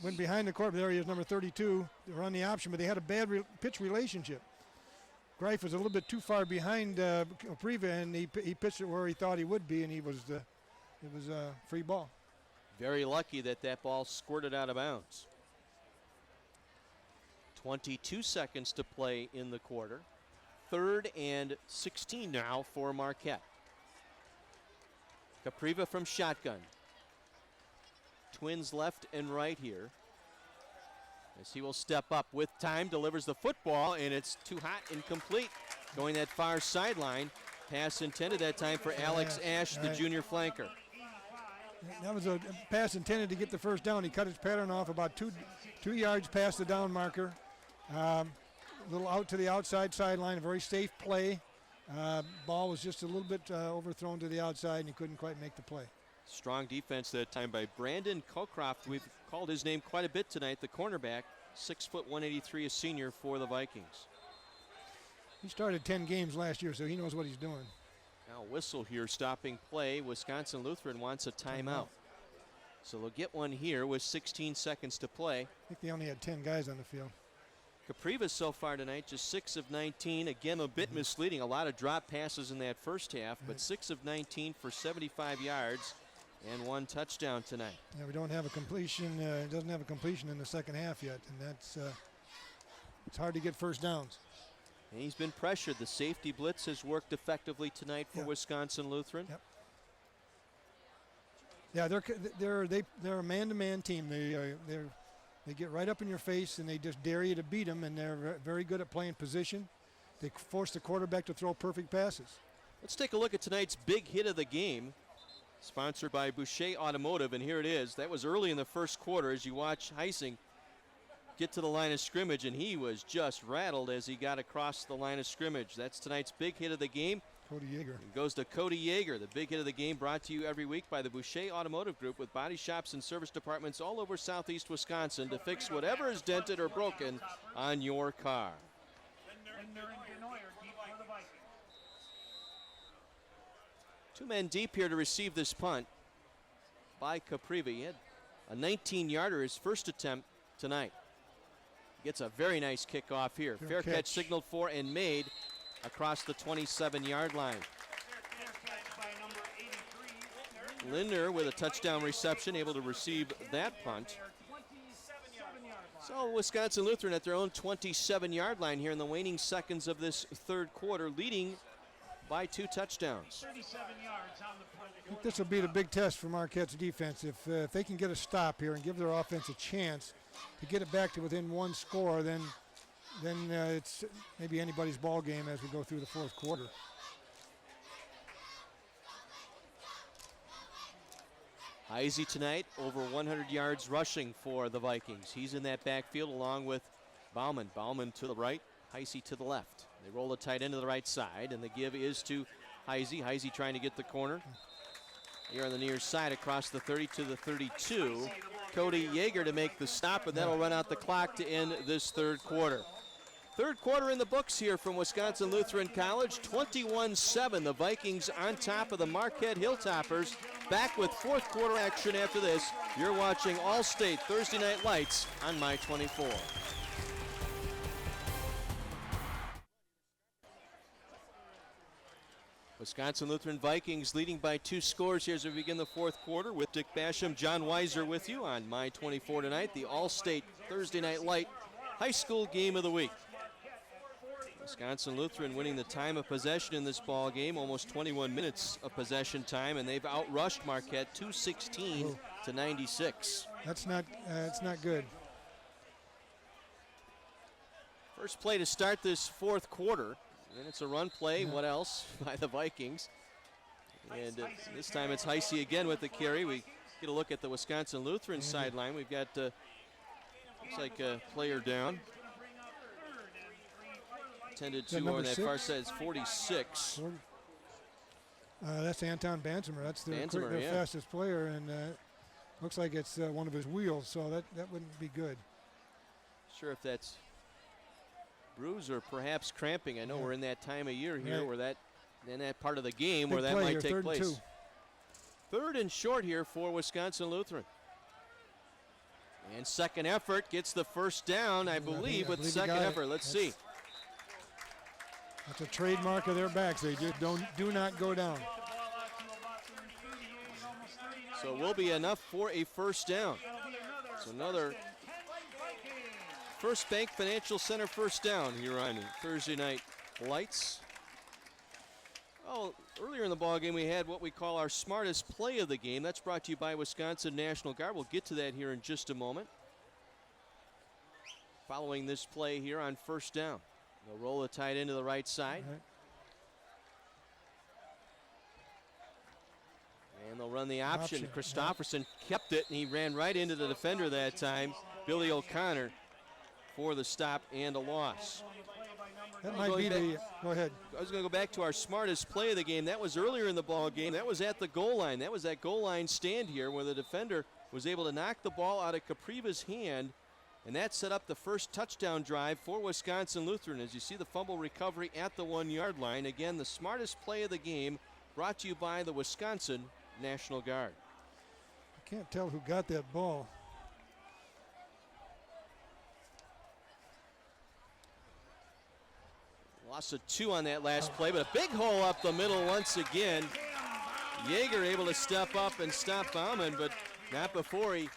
Went behind the court. There he is, number 32. They were on the option, but they had a bad pitch relationship. Greif was a little bit too far behind Capriva, and he pitched it where he thought he would be, and it was a free ball. Very lucky that ball squirted out of bounds. 22 seconds to play in the quarter. 3rd and 16 now for Marquette. Capriva from shotgun. Twins left and right here. As he will step up with time, delivers the football, and it's too hot, incomplete. Going that far sideline. Pass intended that time for Alex Ash, the junior flanker. That was a pass intended to get the first down. He cut his pattern off about two yards past the down marker. A little out to the outside sideline, a very safe play. Ball was just a little bit overthrown to the outside, and he couldn't quite make the play. Strong defense that time by Brandon Cockcroft. We've called his name quite a bit tonight, the cornerback, 6 foot 183, a senior for the Vikings. He started 10 games last year, so he knows what he's doing. Now whistle here, stopping play. Wisconsin Lutheran wants a timeout. So they'll get one here with 16 seconds to play. I think they only had 10 guys on the field. Capriva so far tonight, just 6 of 19. Again, a bit misleading. A lot of drop passes in that first half, but 6 of 19 for 75 yards and 1 touchdown tonight. Yeah, we don't have a completion. Doesn't have a completion in the second half yet, and that's it's hard to get first downs. And he's been pressured. The safety blitz has worked effectively tonight for Wisconsin Lutheran. Yep. Yeah, they're a man-to-man team. They get right up in your face and they just dare you to beat them, and they're very good at playing position. They force the quarterback to throw perfect passes. Let's take a look at tonight's big hit of the game, sponsored by Boucher Automotive, and here it is. That was early in the first quarter as you watch Heising get to the line of scrimmage, and he was just rattled as he got across the line of scrimmage. That's tonight's big hit of the game. Cody Yeager. It goes to Cody Yeager, the big hit of the game, brought to you every week by the Boucher Automotive Group, with body shops and service departments all over southeast Wisconsin to fix whatever is dented or broken on your car. Two men deep here to receive this punt by Capriva. He had a 19-yarder, his first attempt tonight. Gets a very nice kickoff here. Fair catch signaled for and made across the 27-yard line. Lindner with a touchdown reception, able to receive that punt. So Wisconsin Lutheran at their own 27-yard line here in the waning seconds of this third quarter, leading by 2 touchdowns. I think this will be the big test for Marquette's defense. If they can get a stop here and give their offense a chance to get it back to within 1 score, then it's maybe anybody's ball game as we go through the fourth quarter. Heisey tonight over 100 yards rushing for the Vikings. He's in that backfield along with Bauman. Bauman to the right, Heisey to the left. They roll the tight end to the right side, and the give is to Heisey. Heisey trying to get the corner. Here on the near side across the 30 to the 32. Cody Yeager to make the stop, and that'll run out the clock to end this third quarter. Third quarter in the books here from Wisconsin Lutheran College, 21-7. The Vikings on top of the Marquette Hilltoppers. Back with fourth quarter action after this. You're watching All-State Thursday Night Lights on My 24. Wisconsin Lutheran Vikings leading by 2 scores here as we begin the fourth quarter with Dick Basham, John Weiser with you on My 24 tonight, the All-State Thursday Night Light high school game of the week. Wisconsin Lutheran winning the time of possession in this ball game, almost 21 minutes of possession time, and they've outrushed Marquette 216 to 96. That's not good. First play to start this fourth quarter. And it's a run play, what else, by the Vikings. And this time it's Heisey again with the carry. We get a look at the Wisconsin Lutheran sideline. We've got, looks like a player down. Tended to on that far side is 46. That's Anton Bansimer. That's their Bansimer, fastest player, and looks like it's one of his wheels, so that wouldn't be good. Sure if that's bruise or perhaps cramping. I know we're in that time of year here where that, in that part of the game where that might take place. Third and short here for Wisconsin Lutheran. And second effort gets the first down, I believe with second effort. Let's see. That's a trademark of their backs. They just do not go down. So it will be enough for a first down. So another First Bank Financial Center first down here on Thursday Night Lights. Oh, earlier in the ball game we had what we call our smartest play of the game. That's brought to you by Wisconsin National Guard. We'll get to that here in just a moment. Following this play here on first down. They'll roll the tight end to the right side. Right. And they'll run the option. Christofferson kept it, and he ran right into the defender that time, Billy O'Connor, for the stop and a loss. That might be the, go ahead. I was going to go back to our smartest play of the game. That was earlier in the ball game. That was at the goal line. That was that goal line stand here where the defender was able to knock the ball out of Capriva's hand, and that set up the first touchdown drive for Wisconsin Lutheran. As you see the fumble recovery at the 1-yard line. Again, the smartest play of the game brought to you by the Wisconsin National Guard. I can't tell who got that ball. Loss of 2 on that last play, but a big hole up the middle once again. Yeager able to step up and stop Bauman, but not before he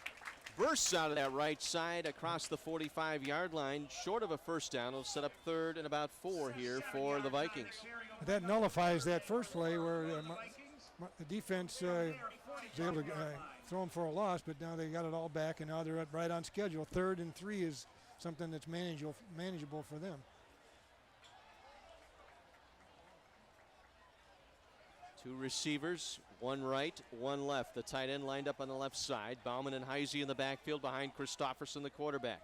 bursts out of that right side across the 45-yard line, short of a first down. It'll set up 3rd and about 4 here for the Vikings. That nullifies that first play where the defense was able to throw them for a loss, but now they got it all back, and now they're right on schedule. 3rd and 3 is something that's manageable for them. 2 receivers, 1 right, 1 left. The tight end lined up on the left side. Bauman and Heisey in the backfield behind Christofferson, the quarterback.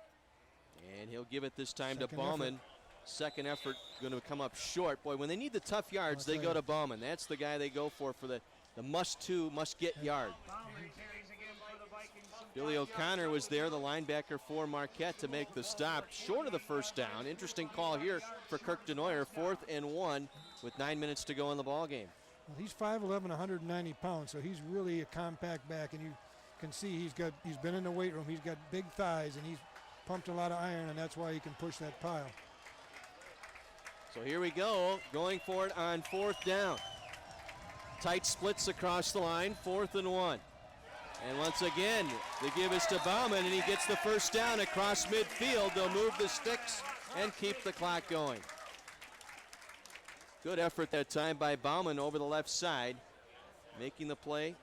And he'll give it this time to Bauman. Second effort going to come up short. Boy, when they need the tough yards, they go to Bauman. That's the guy they go for the must-get yard. Billy O'Connor was there, the linebacker for Marquette, to make the stop short of the first down. Interesting call here for Kirk DeNoyer. 4th and 1 with 9 minutes to go in the ball game. Well, he's 5'11", 190 pounds, so he's really a compact back, and you can see he's been in the weight room. He's got big thighs, and he's pumped a lot of iron, and that's why he can push that pile. So here we go, going for it on 4th down. Tight splits across the line, 4th and 1. And once again, they give us to Bauman, and he gets the first down across midfield. They'll move the sticks and keep the clock going. Good effort that time by Bauman over the left side. Making the play,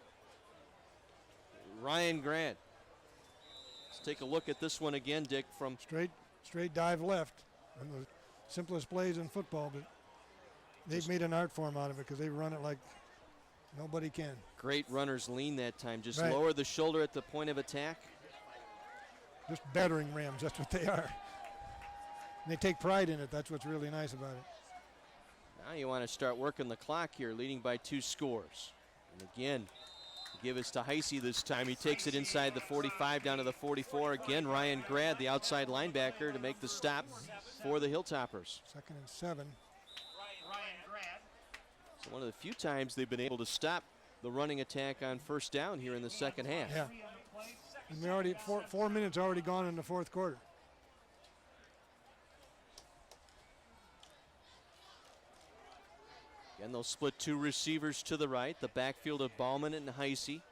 Ryan Grant. Let's take a look at this one again, Dick. From straight dive left. One of the simplest plays in football, but they've made an art form out of it because they run it like nobody can. Great runners lean that time. Just right. Lower the shoulder at the point of attack. Just battering rams, that's what they are. And they take pride in it. That's what's really nice about it. Now you want to start working the clock here, leading by 2 scores. And again, give us to Heisey this time. He takes it inside the 45 down to the 44. Again, Ryan Grad, the outside linebacker, to make the stop for the Hilltoppers. 2nd and 7. So one of the few times they've been able to stop the running attack on first down here in the second half. Yeah. And we're already 4 minutes already gone in the 4th quarter. Again, they'll split 2 receivers to the right. The backfield of Bauman and Heisey.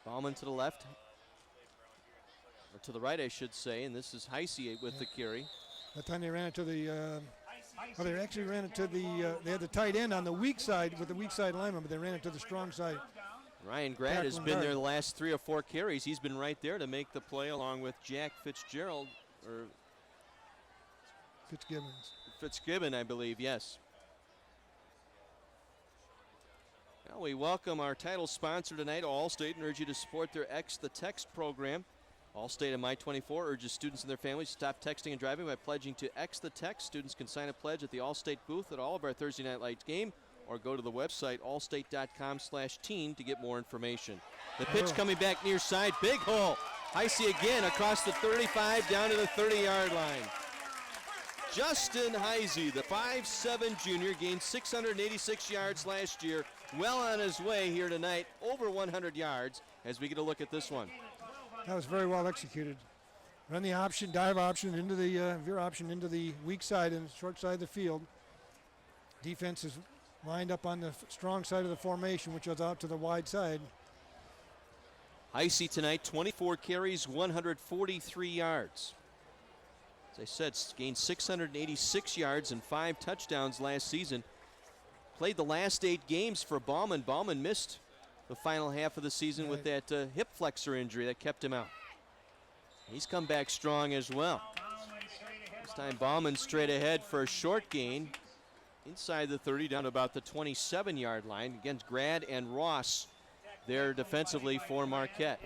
Bauman to the left. Or to the right, I should say. And this is Heisey with the carry. That time they ran it to the, they actually ran it to the, they had the tight end on the weak side with the weak side lineman, but they ran it to the strong side. Ryan Grad has been there the last 3 or 4 carries. He's been right there to make the play along with Jack Fitzgerald, or Fitzgibbon, I believe, yes. Now we welcome our title sponsor tonight, Allstate, and urge you to support their X the Text program. Allstate and My24 urges students and their families to stop texting and driving by pledging to X the Text. Students can sign a pledge at the Allstate booth at all of our Thursday Night Lights game, or go to the website allstate.com/teen to get more information. The pitch coming back near side, big hole. Heisey again across the 35 down to the 30-yard line. Justin Heisey, the 5'7" junior, gained 686 yards last year. Well on his way here tonight, over 100 yards, as we get a look at this one. That was very well executed. Run the option, dive option into the veer option into the weak side and short side of the field. Defense is lined up on the strong side of the formation, which was out to the wide side. Heisey tonight, 24 carries, 143 yards. As I said, gained 686 yards and 5 touchdowns last season. Played the last 8 games for Bauman. Bauman missed the final half of the season with that hip flexor injury that kept him out. He's come back strong as well. This time Bauman straight ahead for a short gain. Inside the 30, down to about the 27-yard line against Grad and Ross there defensively for Marquette.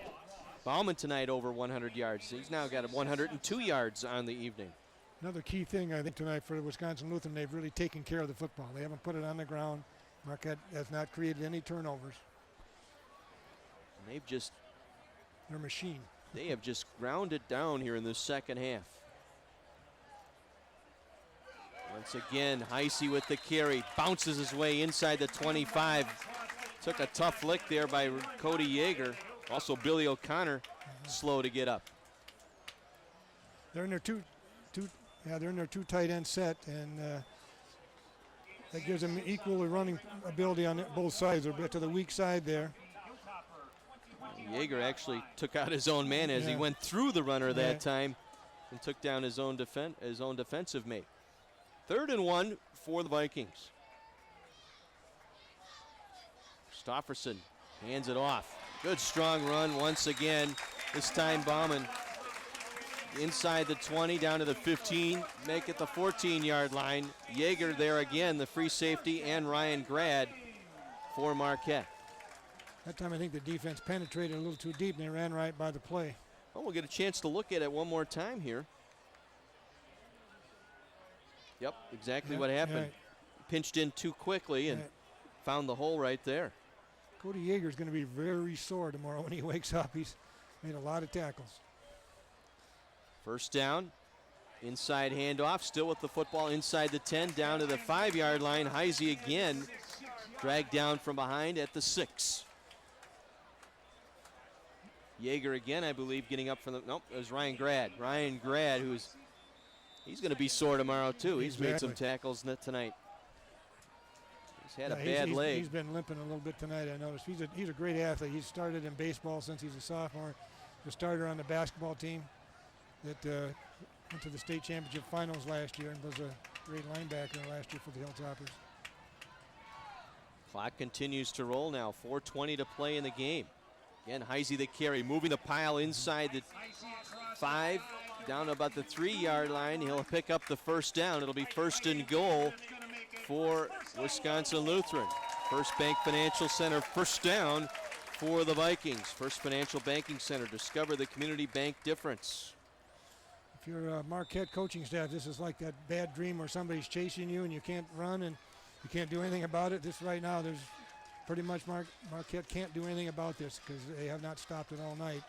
Bauman tonight over 100 yards. He's now got 102 yards on the evening. Another key thing, I think, tonight for Wisconsin Lutheran, they've really taken care of the football. They haven't put it on the ground. Marquette has not created any turnovers. And they're a machine. They have just ground it down here in the second half. Once again, Heisey with the carry, bounces his way inside the 25. Took a tough lick there by Cody Yeager. Also Billy O'Connor, slow to get up. They're in their two tight end set, and that gives them equal running ability on both sides. They're a bit to the weak side there. Yeager actually took out his own man as he went through the runner that time and took down his own defensive mate. 3rd and 1 for the Vikings. Stofferson hands it off. Good strong run once again. This time Bauman inside the 20, down to the 15, make it the 14-yard line. Yeager there again, the free safety, and Ryan Grad for Marquette. That time I think the defense penetrated a little too deep and they ran right by the play. Well, we'll get a chance to look at it one more time here. Yep, exactly what happened. Right. Pinched in too quickly and found the hole right there. Cody Yeager's going to be very sore tomorrow when he wakes up. He's made a lot of tackles. First down, inside handoff, still with the football inside the 10, down to the 5-yard line. Heisey again, dragged down from behind at the 6. Yeager again, I believe, getting up from the, nope, it was Ryan Grad. Ryan Grad, he's going to be sore tomorrow too. He's made some tackles tonight. He's had a bad leg. He's been limping a little bit tonight, I noticed. He's a great athlete. He's started in baseball since he's a sophomore. The starter on the basketball team that went to the state championship finals last year and was a great linebacker last year for the Hilltoppers. Clock continues to roll now. 4:20 to play in the game. Again, Heisey the carry, moving the pile inside the 5, down to about the 3-yard line. He'll pick up the first down. It'll be 1st and goal for Wisconsin Lutheran. First Bank Financial Center first down for the Vikings. First Financial Banking Center. Discover the community bank difference. If you're a Marquette coaching staff, this is like that bad dream where somebody's chasing you and you can't run and you can't do anything about it. This right now, there's pretty much Marquette can't do anything about this because they have not stopped it all night.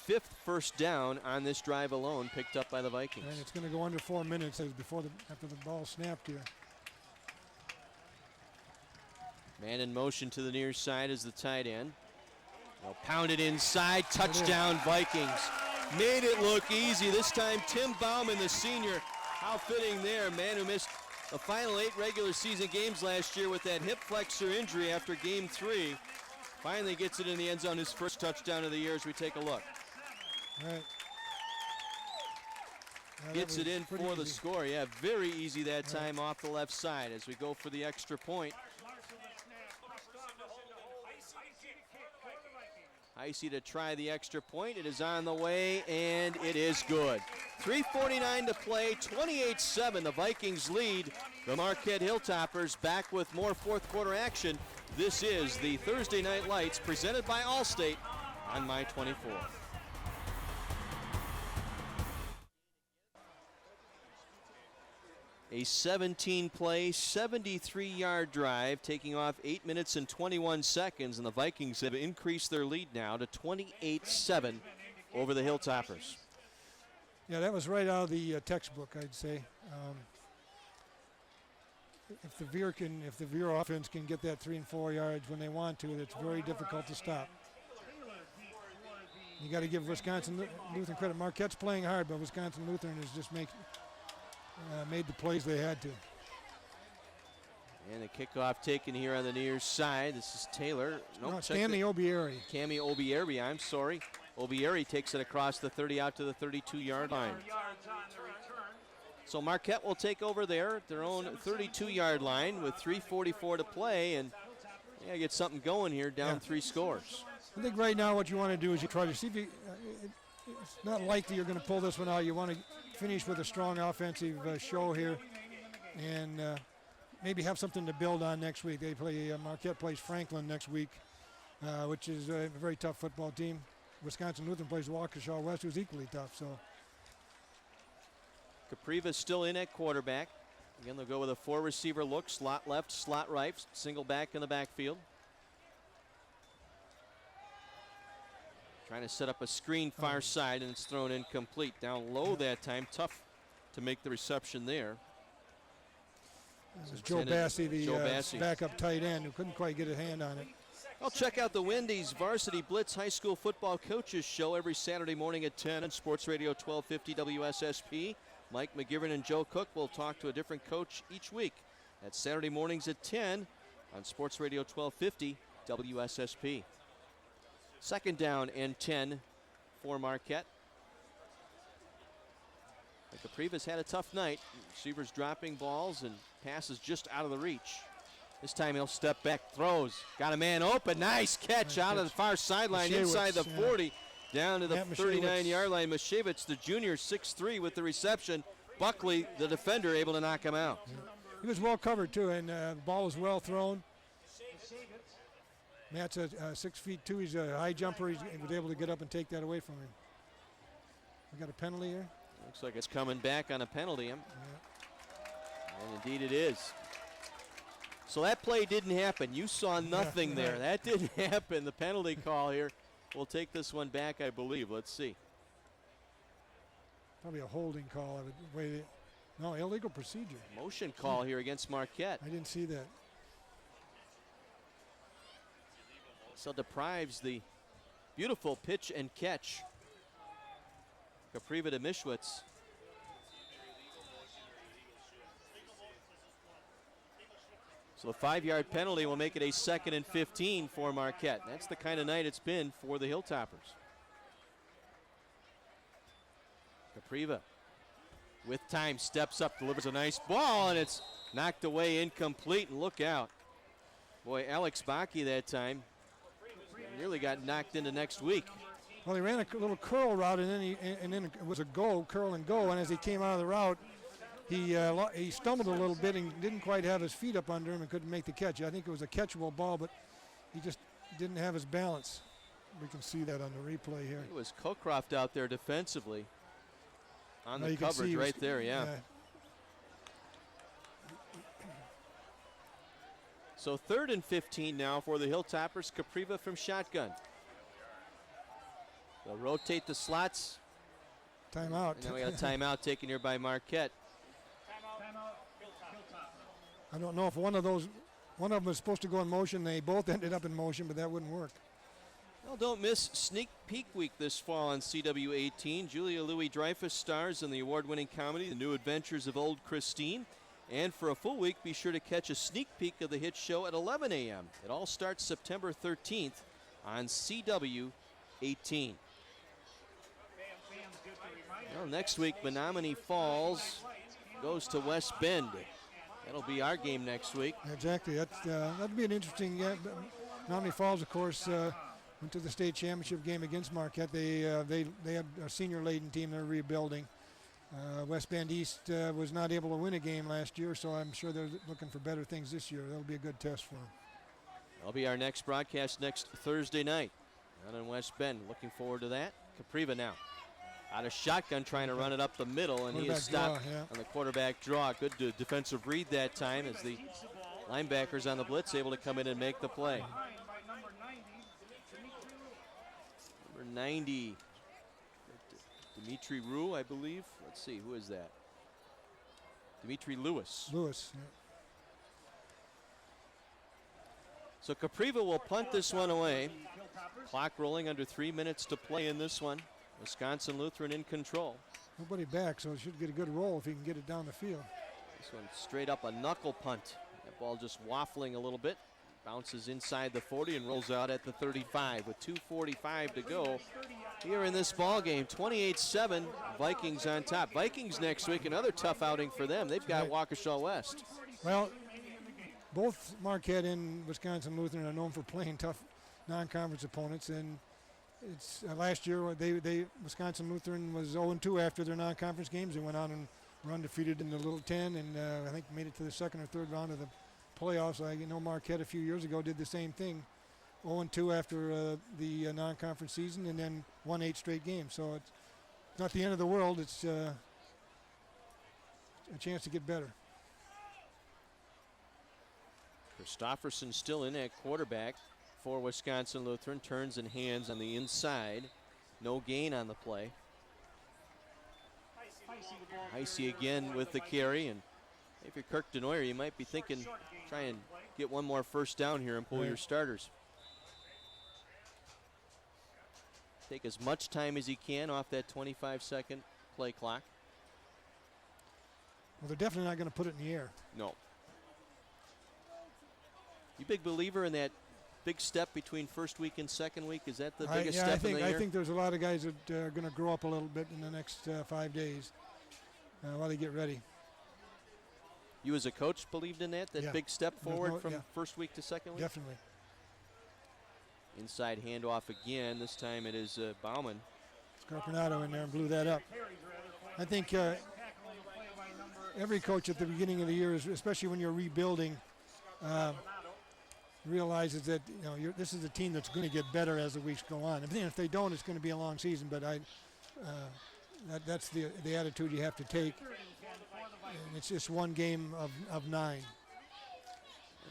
5th first down on this drive alone, picked up by the Vikings. And it's going to go under 4 minutes after the ball snapped here. Man in motion to the near side is the tight end. Well, pounded inside, touchdown Vikings. Made it look easy. This time Tim Bauman, the senior. How fitting there, man who missed the final 8 regular season games last year with that hip flexor injury after game 3. Finally gets it in the end zone, his first touchdown of the year as we take a look. Right. Gets it in for the score. Yeah, very easy that time off the left side as we go for the extra point. Heisey to try the extra point. It is on the way, and it is good. 3:49 to play, 28-7. The Vikings lead the Marquette Hilltoppers. Back with more fourth quarter action. This is the Thursday Night Lights presented by Allstate on My 24. A 17-play, 73-yard drive, taking off 8 minutes and 21 seconds, and the Vikings have increased their lead now to 28-7 over the Hilltoppers. Yeah, that was right out of the textbook, I'd say. If the Veer offense can get that 3 and 4 yards when they want to, it's very difficult to stop. You got to give Wisconsin Lutheran credit. Marquette's playing hard, but Wisconsin Lutheran is just made the plays they had to. And the kickoff taken here on the near side. This is Taylor. Stanley Obieri. Cami Obieri, I'm sorry. Obieri takes it across the 30 out to the 32-yard line. So Marquette will take over there at their own 32-yard line with 3:44 to play, and they got to get something going here, down 3 scores. I think right now what you want to do is you try to see if you, it's not likely you're going to pull this one out. You want to finish with a strong offensive show here, and maybe have something to build on next week. They play Marquette plays Franklin next week, which is a very tough football team. Wisconsin Lutheran plays Waukesha West, who's equally tough. So Capriva still in at quarterback. Again, they'll go with a 4-receiver look, slot left, slot right, single back in the backfield. Trying to set up a screen far side, and it's thrown incomplete. Down low that time, tough to make the reception there. This is Joe Bassey, the backup tight end, who couldn't quite get a hand on it. Well, check out the Wendy's Varsity Blitz High School Football Coaches Show every Saturday morning at 10 on Sports Radio 1250 WSSP. Mike McGivern and Joe Cook will talk to a different coach each week. That's Saturday mornings at 10 on Sports Radio 1250 WSSP. Second down and 10 for Marquette. Capriva's had a tough night. Receivers dropping balls and passes just out of the reach. This time he'll step back, throws, got a man open. Nice catch out of the far sideline, inside the 40, down to the 39-yard line. Mashevitz, the junior, 6'3", with the reception. Buckley, the defender, able to knock him out. Yeah. He was well covered too, and the ball was well thrown. Matt's 6'2". He's a high jumper. He was able to get up and take that away from him. We got a penalty here. Looks like it's coming back on a penalty. And indeed it is. So that play didn't happen. You saw nothing there. That didn't happen. The penalty call here will take this one back, I believe. Let's see. Probably a holding call. No, illegal procedure. Motion call here against Marquette. I didn't see that. So deprives the beautiful pitch and catch. Capriva to Mishwitz. So the 5-yard penalty will make it a 2nd and 15 for Marquette. That's the kind of night it's been for the Hilltoppers. Capriva with time steps up, delivers a nice ball, and it's knocked away incomplete, and look out. Boy, Alex Bakke that time nearly got knocked into next week. Well, he ran a little curl route, and then it was a go, curl and go. And as he came out of the route, he stumbled a little bit and didn't quite have his feet up under him and couldn't make the catch. I think it was a catchable ball, but he just didn't have his balance. We can see that on the replay here. It was Cockcroft out there defensively on the coverage right there, yeah. So 3rd and 15 now for the Hilltoppers. Capriva from shotgun. They'll rotate the slots. Timeout. And now we got a timeout taken here by Marquette. I don't know if one of them was supposed to go in motion. They both ended up in motion, but that wouldn't work. Well, don't miss Sneak Peek Week this fall on CW18. Julia Louis-Dreyfus stars in the award-winning comedy The New Adventures of Old Christine. And for a full week, be sure to catch a sneak peek of the hit show at 11 a.m. It all starts September 13th on CW18. Well, next week, Menominee Falls goes to West Bend. That'll be our game next week. Exactly. That'd be an interesting. Menominee Falls, of course, went to the state championship game against Marquette. They had a senior-laden team. They're rebuilding. West Bend East was not able to win a game last year, so I'm sure they're looking for better things this year. That'll be a good test for them. That'll be our next broadcast next Thursday night out in West Bend. Looking forward to that. Capriva now out of shotgun, trying to run it up the middle, and he is stopped on the quarterback draw. Good defensive read that time as the linebackers on the blitz able to come in and make the play. Number 90, Dimitri Roux, I believe. Let's see, who is that? Dimitri Lewis. Lewis. Yeah. So Capriva will punt this one away. Clock rolling, under 3 minutes to play in this one. Wisconsin Lutheran in control. Nobody back, so it should get a good roll if he can get it down the field. This one straight up a knuckle punt. That ball just waffling a little bit. Bounces inside the 40 and rolls out at the 35 with 2:45 to go here in this ball game. 28-7, Vikings on top. Vikings next week, another tough outing for them. They've got Waukesha West. Well, both Marquette and Wisconsin Lutheran are known for playing tough non-conference opponents, and it's last year Wisconsin Lutheran was 0-2 after their non-conference games. They went on and were undefeated in the Little 10, and I think made it to the second or third round of the playoffs. I know Marquette a few years ago did the same thing, 0-2 after the non-conference season, and then won 8 straight games. So it's not the end of the world. It's a chance to get better. Christofferson still in at quarterback for Wisconsin Lutheran. Turns and hands on the inside. No gain on the play. Heisey again with the carry, and if you're Kirk Denoyer, you might be thinking, try and get one more first down here and pull your starters. Take as much time as he can off that 25-second play clock. Well, they're definitely not going to put it in the air. No. You big believer in that big step between first week and second week? Is that the biggest step in the year? I think there's a lot of guys that are going to grow up a little bit in the next 5 days while they get ready. You as a coach believed in that big step forward from first week to second week? Definitely. Inside handoff again. This time it is Bauman. Scarpinato in there and blew that up. I think every coach at the beginning of the year, especially when you're rebuilding, realizes that this is a team that's going to get better as the weeks go on. And if they don't, it's going to be a long season. But that's the attitude you have to take. And it's just one game of 9.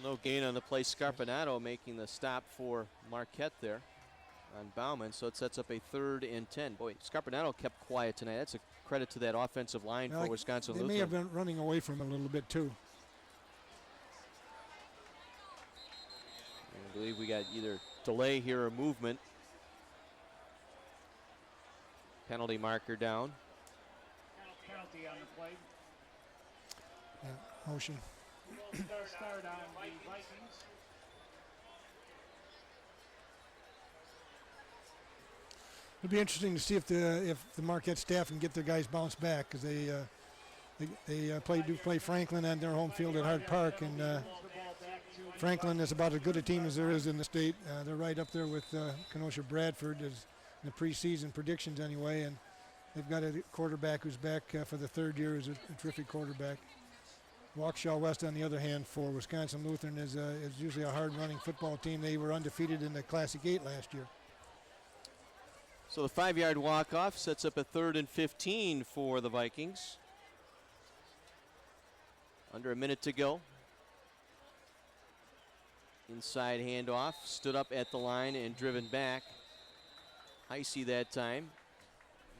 No gain on the play. Scarpinato making the stop for Marquette there on Bauman. So it sets up a 3rd and 10. Boy, Scarpinato kept quiet tonight. That's a credit to that offensive line for Wisconsin Lutheran. They may have been running away from him a little bit too. I believe we got either delay here or movement. Penalty marker down. Penalty on the play. Yeah, motion. Start on the Vikings. It'll be interesting to see if the Marquette staff can get their guys bounced back, because they play Franklin on their home field at Hart Park, and Franklin is about as good a team as there is in the state. They're right up there with Kenosha Bradford as in the preseason predictions anyway, and they've got a quarterback who's back for the 3rd year, is a terrific quarterback. Waukesha West, on the other hand, for Wisconsin Lutheran is usually a hard-running football team. They were undefeated in the Classic 8 last year. So the 5-yard walk-off sets up a 3rd and 15 for the Vikings. Under a minute to go. Inside handoff, stood up at the line and driven back. Heisey that time.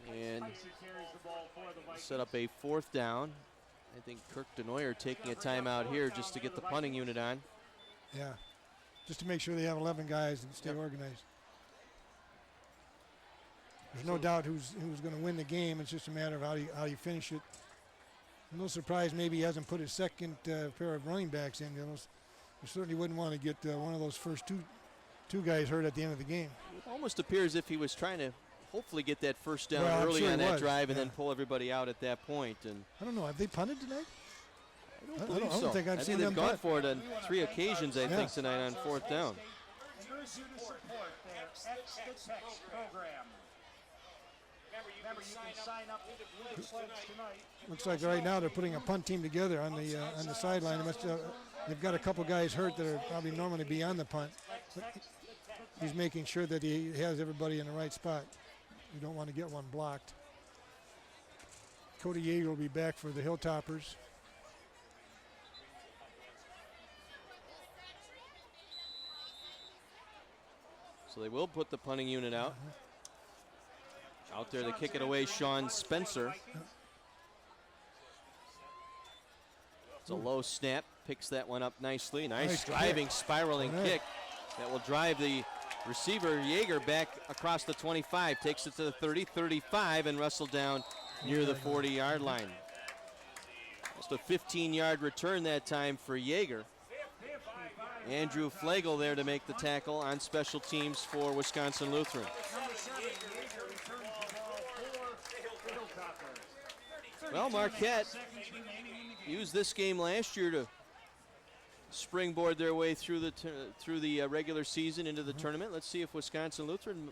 And set up a 4th down. I think Kirk Denoyer taking a timeout here just to get the punting unit on. Yeah, just to make sure they have 11 guys and stay organized. There's no doubt who's going to win the game. It's just a matter of how you finish it. No surprise maybe he hasn't put his second pair of running backs in. You certainly wouldn't want to get one of those first two guys hurt at the end of the game. It almost appears if he was trying to hopefully get that first down early sure on that drive and then pull everybody out at that point. And I don't know. Have they punted tonight? I don't think I've seen them gone for it on 3 occasions, I think, tonight on 4th down. Looks like right now they're putting a punt team together on the sideline. They've got a couple guys hurt that are probably normally be on the punt. But he's making sure that he has everybody in the right spot. You don't want to get one blocked. Cody Yeager will be back for the Hilltoppers. So they will put the punting unit out. Out there to kick it away, Sean Spencer. It's a low snap, picks that one up nicely. Nice driving, spiraling kick that will drive the receiver, Yeager, back across the 25, takes it to the 30, 35, and wrestled down near the 40-yard line. Just a 15-yard return that time for Yeager. Andrew Flagel there to make the tackle on special teams for Wisconsin Lutheran. Well, Marquette used this game last year to springboard their way through the regular season into the tournament. Let's see if Wisconsin Lutheran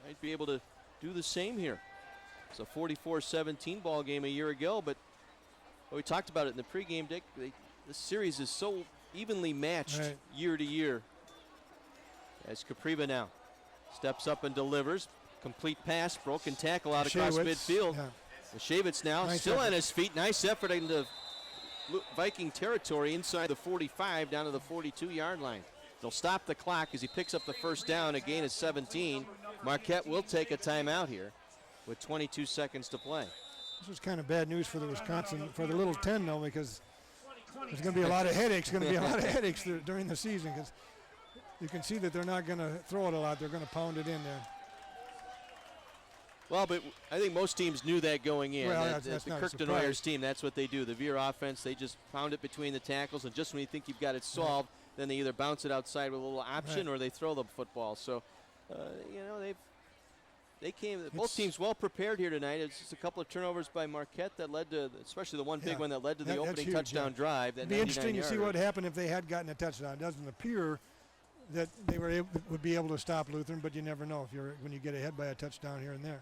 might be able to do the same here. It's a 44-17 ball game a year ago, but we talked about it in the pregame, Dick. This series is so evenly matched year to year. As Capriva now steps up and delivers. Complete pass, broken tackle out across midfield. Yeah. Shavitz now still on his feet. Nice effort into Viking territory inside the 45 down to the 42-yard line. They'll stop the clock as he picks up the first down. A gain of 17. Marquette will take a timeout here with 22 seconds to play. This was kind of bad news for the Little 10, though, because there's going to be a lot of headaches. During the season, because you can see that they're not going to throw it a lot. They're going to pound it in there. Well, but I think most teams knew that going in. Well, that's the not Kirk Denoyer's team, that's what they do. The Veer offense, they just pound it between the tackles, and just when you think you've got it solved, then they either bounce it outside with a little option or they throw the football. So, they came. Both teams well prepared here tonight. It's just a couple of turnovers by Marquette that led to, especially the one big one that led to the opening touchdown drive. It'd be interesting to see what happened if they had gotten a touchdown. It doesn't appear that they would be able to stop Lutheran, but you never know when you get ahead by a touchdown here and there.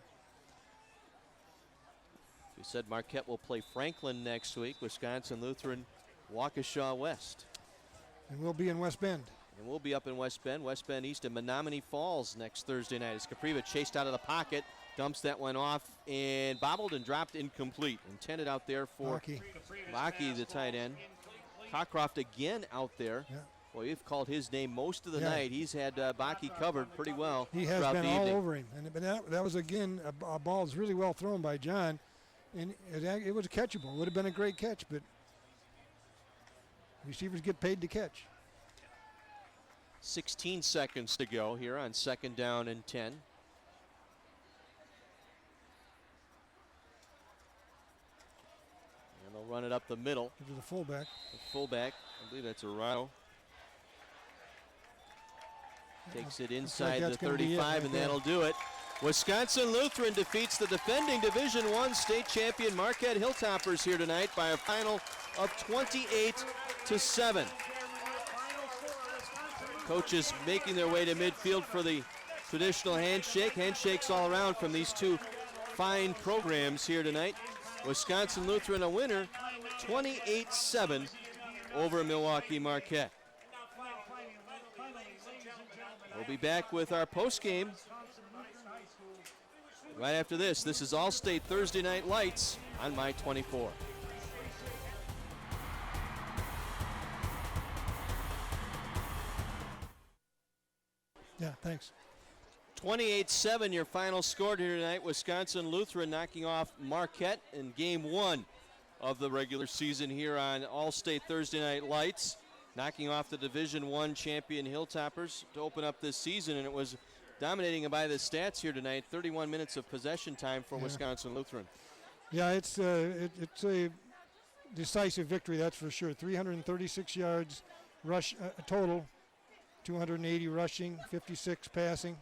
We said Marquette will play Franklin next week. Wisconsin Lutheran, Waukesha West. And we'll be in West Bend. And we'll be up in West Bend East, and Menominee Falls next Thursday night. As Capriva chased out of the pocket, dumps that one off and bobbled and dropped incomplete. Intended out there for Baki, the tight end. Cockcroft again out there. Yeah. Well, you've called his name most of the night. He's had Baki covered pretty well. He has been all over him. And that was, again, a ball that's really well thrown by John. And it was catchable. It would have been a great catch, but receivers get paid to catch. 16 seconds to go here on 2nd down and 10. And they'll run it up the middle. To the fullback. I believe that's Arado. Takes it inside the 35, and that'll do it. Wisconsin Lutheran defeats the defending Division I state champion Marquette Hilltoppers here tonight by a final of 28-7. Coaches making their way to midfield for the traditional handshake. Handshakes all around from these two fine programs here tonight. Wisconsin Lutheran a winner, 28-7 over Milwaukee Marquette. We'll be back with our postgame right after this. This is All-State Thursday Night Lights on My 24. Yeah, thanks. 28-7 your final score here tonight. Wisconsin Lutheran knocking off Marquette in game 1 of the regular season here on All-State Thursday Night Lights. Knocking off the Division I champion Hilltoppers to open up this season, and it was dominating by the stats here tonight. 31 minutes of possession time for Wisconsin Lutheran. Yeah, it's a decisive victory, that's for sure. 336 yards rush total, 280 rushing, 56 passing.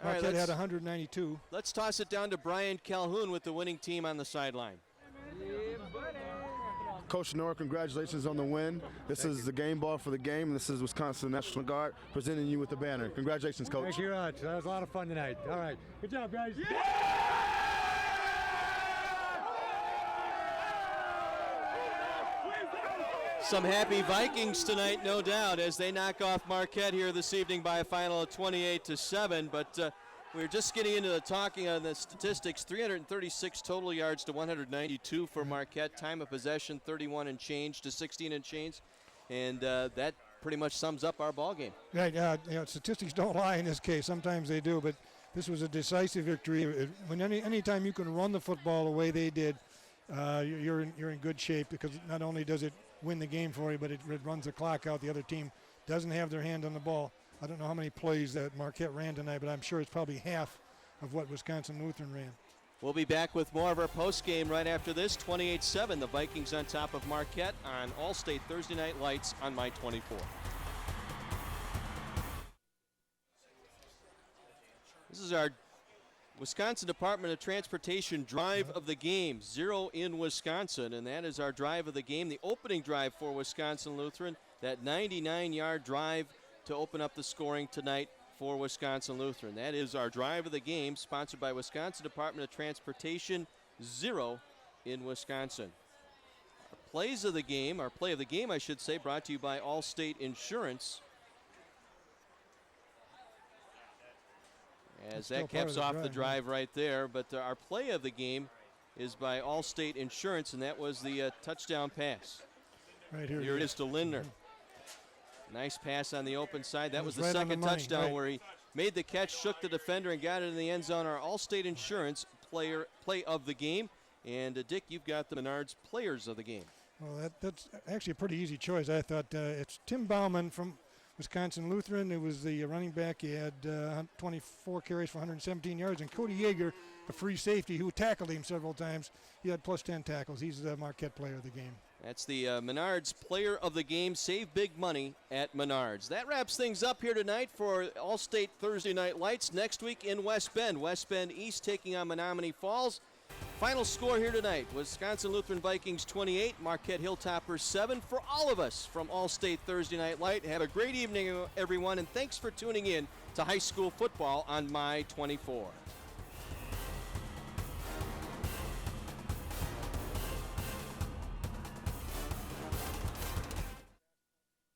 Marquette had 192. Let's toss it down to Brian Calhoun with the winning team on the sideline. Coach Nora, congratulations on the win. This is the game ball for the game. This is Wisconsin National Guard presenting you with the banner. Congratulations, Coach. Thank you very much. That was a lot of fun tonight. All right. Good job, guys. Some happy Vikings tonight, no doubt, as they knock off Marquette here this evening by a final of 28-7. But we're just getting into the talking on the statistics. 336 total yards to 192 for Marquette. Time of possession 31 and change to 16 and change. And that pretty much sums up our ball game. Right. Statistics don't lie in this case. Sometimes they do, but this was a decisive victory. When anytime you can run the football the way they did, you're in good shape, because not only does it win the game for you, but it runs the clock out. The other team doesn't have their hand on the ball. I don't know how many plays that Marquette ran tonight, but I'm sure it's probably half of what Wisconsin Lutheran ran. We'll be back with more of our post game right after this. 28-7, the Vikings on top of Marquette on All-State Thursday Night Lights on My 24. This is our Wisconsin Department of Transportation drive of the game, 0 in Wisconsin, and that is our drive of the game, the opening drive for Wisconsin Lutheran, that 99-yard drive to open up the scoring tonight for Wisconsin Lutheran. That is our drive of the game, sponsored by Wisconsin Department of Transportation, 0 in Wisconsin. Our plays of the game, our play of the game, I should say, brought to you by Allstate Insurance. As that caps off the drive right there, but our play of the game is by Allstate Insurance, and that was the touchdown pass. Right here. Here it is to Lindner. Nice pass on the open side. That was the right on second the money, touchdown right. where he made the catch, shook the defender, and got it in the end zone. Our Allstate Insurance play of the game. And Dick, you've got the Menards players of the game. Well, that's actually a pretty easy choice. I thought it's Tim Bauman from Wisconsin Lutheran. It was the running back. He had 24 carries for 117 yards. And Cody Yeager, a free safety who tackled him several times. He had plus 10 tackles. He's the Marquette player of the game. That's the Menards player of the game. Save big money at Menards. That wraps things up here tonight for All-State Thursday Night Lights. Next week in West Bend. West Bend East taking on Menominee Falls. Final score here tonight, Wisconsin Lutheran Vikings 28, Marquette Hilltoppers 7. For all of us from All-State Thursday Night Light, have a great evening, everyone, and thanks for tuning in to high school football on My 24.